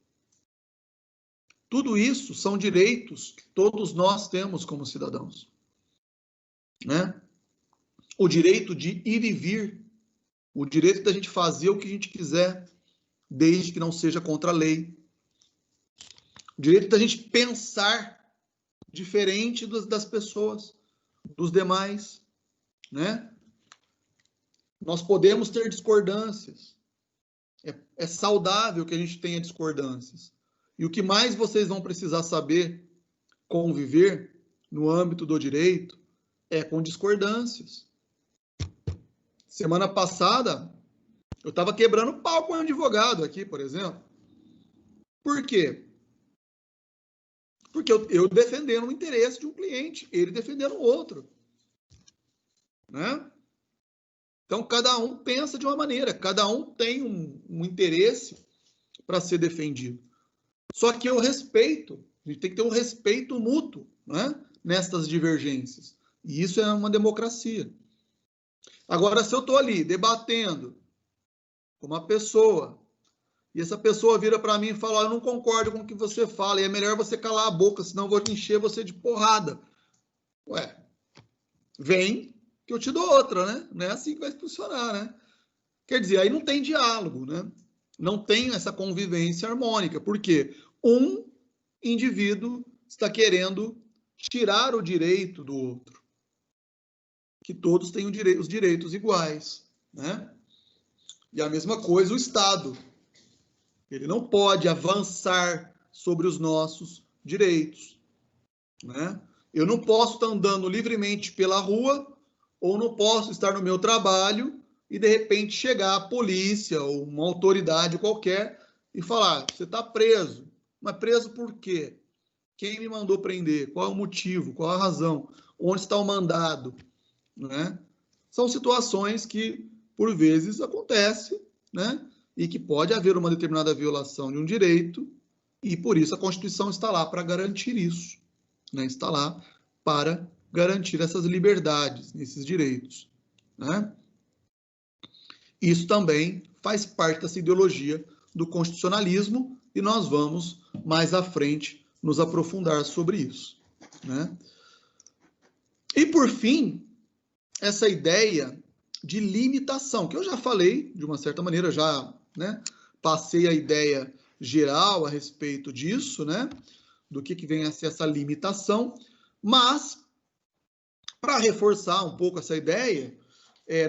Tudo isso são direitos que todos nós temos como cidadãos, né? O direito de ir e vir, o direito da gente fazer o que a gente quiser, desde que não seja contra a lei. O direito da gente pensar diferente das pessoas, dos demais, né? Nós podemos ter discordâncias. É saudável que a gente tenha discordâncias. E o que mais vocês vão precisar saber conviver no âmbito do direito é com discordâncias. Semana passada, eu estava quebrando pau com um advogado aqui, por exemplo. Por quê? Porque eu defendendo o interesse de um cliente, ele defendendo o outro, né? Então, cada um pensa de uma maneira, cada um tem um interesse para ser defendido. Só que eu respeito, a gente tem que ter um respeito mútuo, né, nessas divergências. E isso é uma democracia. Agora, se eu estou ali debatendo com uma pessoa, e essa pessoa vira para mim e fala, eu não concordo com o que você fala, e é melhor você calar a boca, senão eu vou encher você de porrada. Ué, vem que eu te dou outra, né? Não é assim que vai funcionar, né? Quer dizer, aí não tem diálogo, né? Não tem essa convivência harmônica, porque um indivíduo está querendo tirar o direito do outro. Que todos tenham os direitos iguais, né? E a mesma coisa o Estado. Ele não pode avançar sobre os nossos direitos, né? Eu não posso estar andando livremente pela rua, ou não posso estar no meu trabalho e, de repente, chegar a polícia ou uma autoridade qualquer e falar, você está preso. Mas preso por quê? Quem me mandou prender? Qual é o motivo? Qual a razão? Onde está o mandado? Né? São situações que, por vezes, acontecem, né? E que pode haver uma determinada violação de um direito, e por isso a Constituição está lá para garantir isso, né? Está lá para garantir essas liberdades, esses direitos, né? Isso também faz parte dessa ideologia do constitucionalismo, e nós vamos, mais à frente, nos aprofundar sobre isso, né? E, por fim, essa ideia de limitação, que eu já falei, de uma certa maneira, já, né, passei a ideia geral a respeito disso, né, do que vem a ser essa limitação, mas, para reforçar um pouco essa ideia,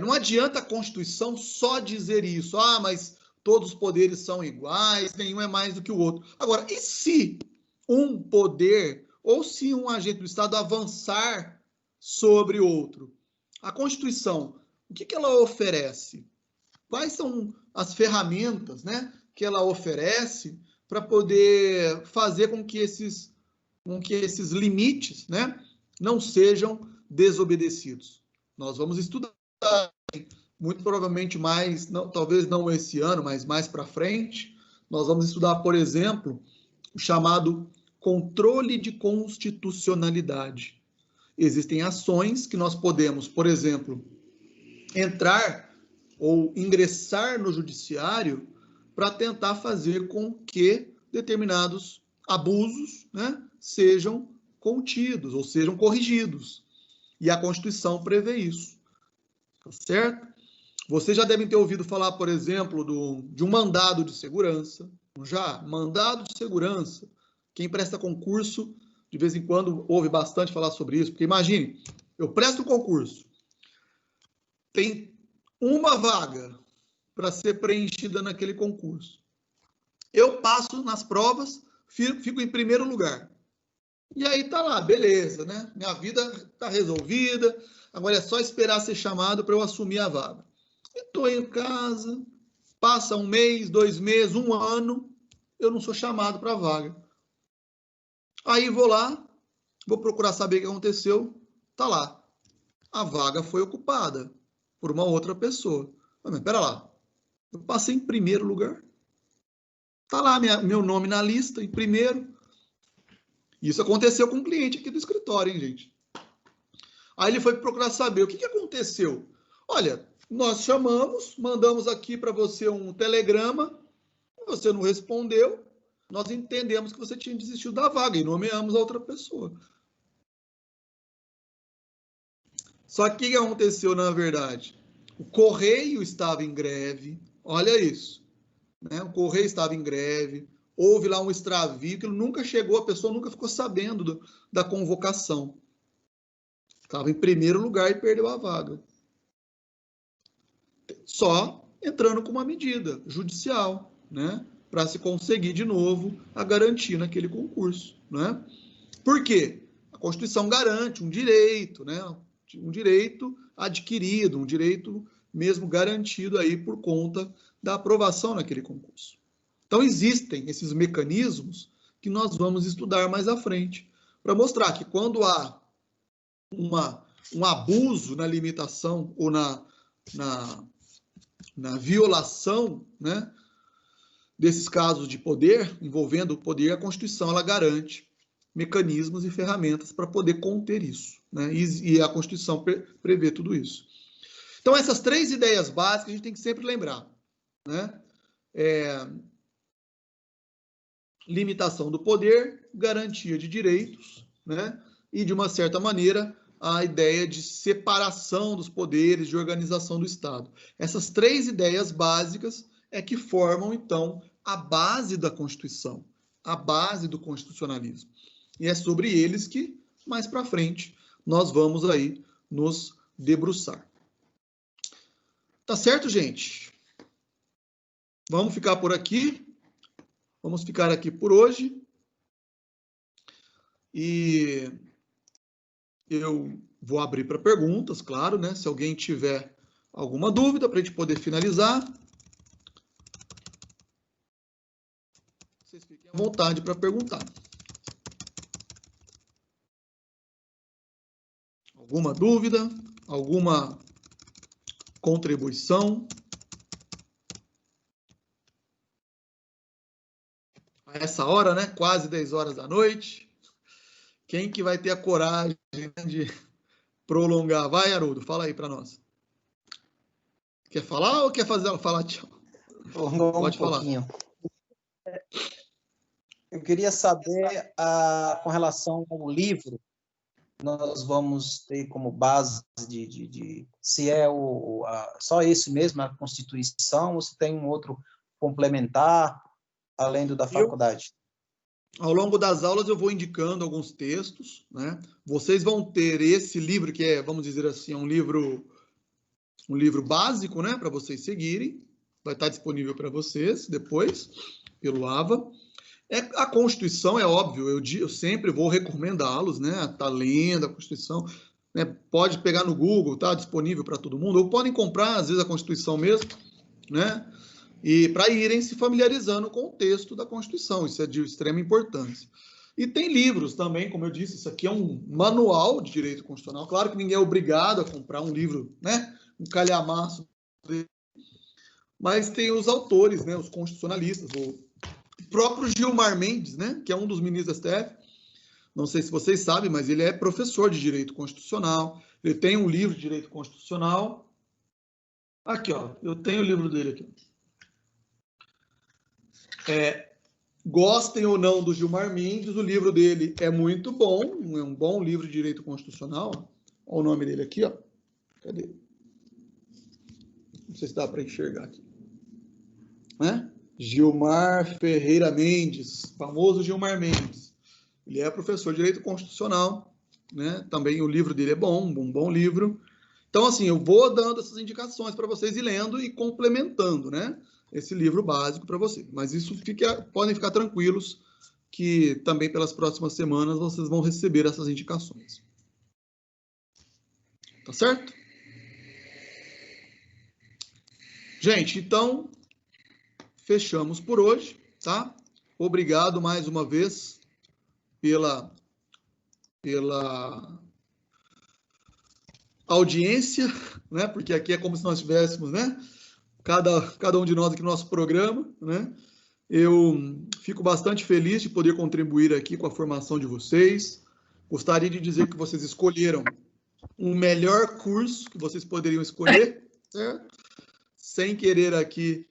não adianta a Constituição só dizer isso, mas todos os poderes são iguais, nenhum é mais do que o outro. Agora, e se um poder, ou se um agente do Estado avançar sobre outro? A Constituição, o que ela oferece? Quais são as ferramentas, né, que ela oferece para poder fazer com que esses limites, né, não sejam desobedecidos? Nós vamos estudar, muito provavelmente mais, talvez não esse ano, mas mais para frente, nós vamos estudar, por exemplo, o chamado controle de constitucionalidade. Existem ações que nós podemos, por exemplo, entrar ou ingressar no judiciário para tentar fazer com que determinados abusos, né, sejam contidos ou sejam corrigidos. E a Constituição prevê isso. Tá certo? Vocês já devem ter ouvido falar, por exemplo, de um mandado de segurança. Já, mandado de segurança. Quem presta concurso, de vez em quando, ouve bastante falar sobre isso. Porque imagine, eu presto concurso. Tem uma vaga para ser preenchida naquele concurso. Eu passo nas provas, fico em primeiro lugar. E aí tá lá, beleza, né? Minha vida tá resolvida, agora é só esperar ser chamado para eu assumir a vaga. Estou em casa, passa um mês, 2 meses, 1 ano, eu não sou chamado para a vaga. Aí vou lá, vou procurar saber o que aconteceu, tá lá. A vaga foi ocupada por uma outra pessoa. Mas espera lá, eu passei em primeiro lugar. Tá lá meu nome na lista, em primeiro. Isso aconteceu com um cliente aqui do escritório, hein, gente? Aí ele foi procurar saber o que aconteceu. Olha, nós chamamos, mandamos aqui para você um telegrama, você não respondeu, nós entendemos que você tinha desistido da vaga e nomeamos a outra pessoa. Só que o que aconteceu na verdade? O correio estava em greve, olha isso, né? O correio estava em greve, houve lá um extravio que nunca chegou, a pessoa nunca ficou sabendo da convocação. Estava em primeiro lugar e perdeu a vaga. Só entrando com uma medida judicial, né? Para se conseguir de novo a garantia naquele concurso, né? Por quê? A Constituição garante um direito, né? Um direito adquirido, um direito mesmo garantido aí por conta da aprovação naquele concurso. Então, existem esses mecanismos que nós vamos estudar mais à frente, para mostrar que quando há um abuso na limitação ou na violação, né, desses casos de poder, envolvendo o poder, a Constituição ela garante mecanismos e ferramentas para poder conter isso, né, e a Constituição prevê tudo isso. Então, essas 3 ideias básicas a gente tem que sempre lembrar, né? Limitação do poder, garantia de direitos, né? E, de uma certa maneira, a ideia de separação dos poderes, de organização do Estado. Essas 3 ideias básicas é que formam, então, a base da Constituição, a base do constitucionalismo. E é sobre eles que, mais para frente, nós vamos aí nos debruçar. Tá certo, gente? Vamos ficar por aqui. Vamos ficar aqui por hoje. E eu vou abrir para perguntas, claro, né? Se alguém tiver alguma dúvida, para a gente poder finalizar. Vocês fiquem à vontade para perguntar. Alguma dúvida? Alguma contribuição? A essa hora, né? Quase 10 horas da noite. Quem que vai ter a coragem de prolongar? Vai, Haroldo, fala aí para nós. Quer falar ou quer fazer ela falar tchau? Pode falar. Eu queria saber, com relação ao livro, nós vamos ter como base se é só esse mesmo, a Constituição, ou se tem um outro complementar, além do da faculdade. Ao longo das aulas eu vou indicando alguns textos, né? Vocês vão ter esse livro que é, vamos dizer assim, um livro básico, né, para vocês seguirem. Vai estar disponível para vocês depois pelo AVA. A Constituição é óbvio, eu sempre vou recomendá-los, né? Tá lendo a Constituição, né? Pode pegar no Google, tá disponível para todo mundo, ou podem comprar às vezes a Constituição mesmo, né? E para irem se familiarizando com o texto da Constituição, isso é de extrema importância. E tem livros também, como eu disse, isso aqui é um manual de direito constitucional. Claro que ninguém é obrigado a comprar um livro, né, um calhamaço, mas tem os autores, né, os constitucionalistas, o próprio Gilmar Mendes, né, que é um dos ministros da STF, não sei se vocês sabem, mas ele é professor de direito constitucional, ele tem um livro de direito constitucional. Aqui, ó, eu tenho o livro dele aqui. Gostem ou não do Gilmar Mendes, o livro dele é muito bom, é um bom livro de direito constitucional. Olha o nome dele aqui, ó. Cadê? Não sei se dá para enxergar aqui. Né? Gilmar Ferreira Mendes, famoso Gilmar Mendes. Ele é professor de direito constitucional, né? Também o livro dele é bom, um bom livro. Então, assim, eu vou dando essas indicações para vocês e lendo e complementando, né? Esse livro básico para vocês. Mas isso podem ficar tranquilos que também pelas próximas semanas vocês vão receber essas indicações. Tá certo? Gente, então, fechamos por hoje, tá? Obrigado mais uma vez pela audiência, né? Porque aqui é como se nós tivéssemos, né? Cada um de nós aqui no nosso programa, né? Eu fico bastante feliz de poder contribuir aqui com a formação de vocês. Gostaria de dizer que vocês escolheram o melhor curso que vocês poderiam escolher, certo? Sem querer aqui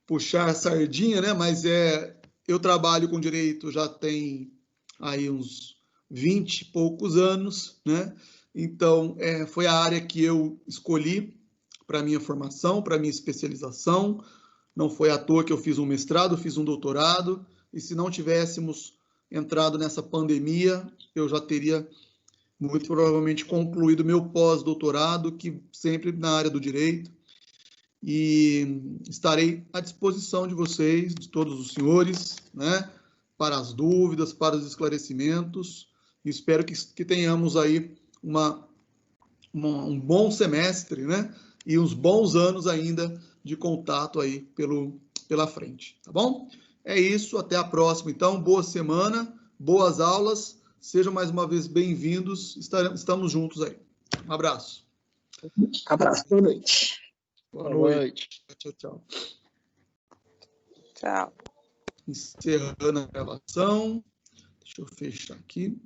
puxar a sardinha, né? Mas eu trabalho com direito já tem aí uns 20 e poucos anos, né? Então, foi a área que eu escolhi para minha formação, para minha especialização. Não foi à toa que eu fiz um mestrado, fiz um doutorado, e se não tivéssemos entrado nessa pandemia, eu já teria muito provavelmente concluído meu pós-doutorado, que sempre na área do direito, e estarei à disposição de vocês, de todos os senhores, né, para as dúvidas, para os esclarecimentos, e espero que tenhamos aí um bom semestre, né, e uns bons anos ainda de contato aí pela frente, tá bom? É isso, até a próxima. Então, boa semana, boas aulas, sejam mais uma vez bem-vindos, estamos juntos aí. Um abraço. Abraço, boa noite. Boa noite. Tchau, tchau. Tchau. Encerrando a gravação. Deixa eu fechar aqui.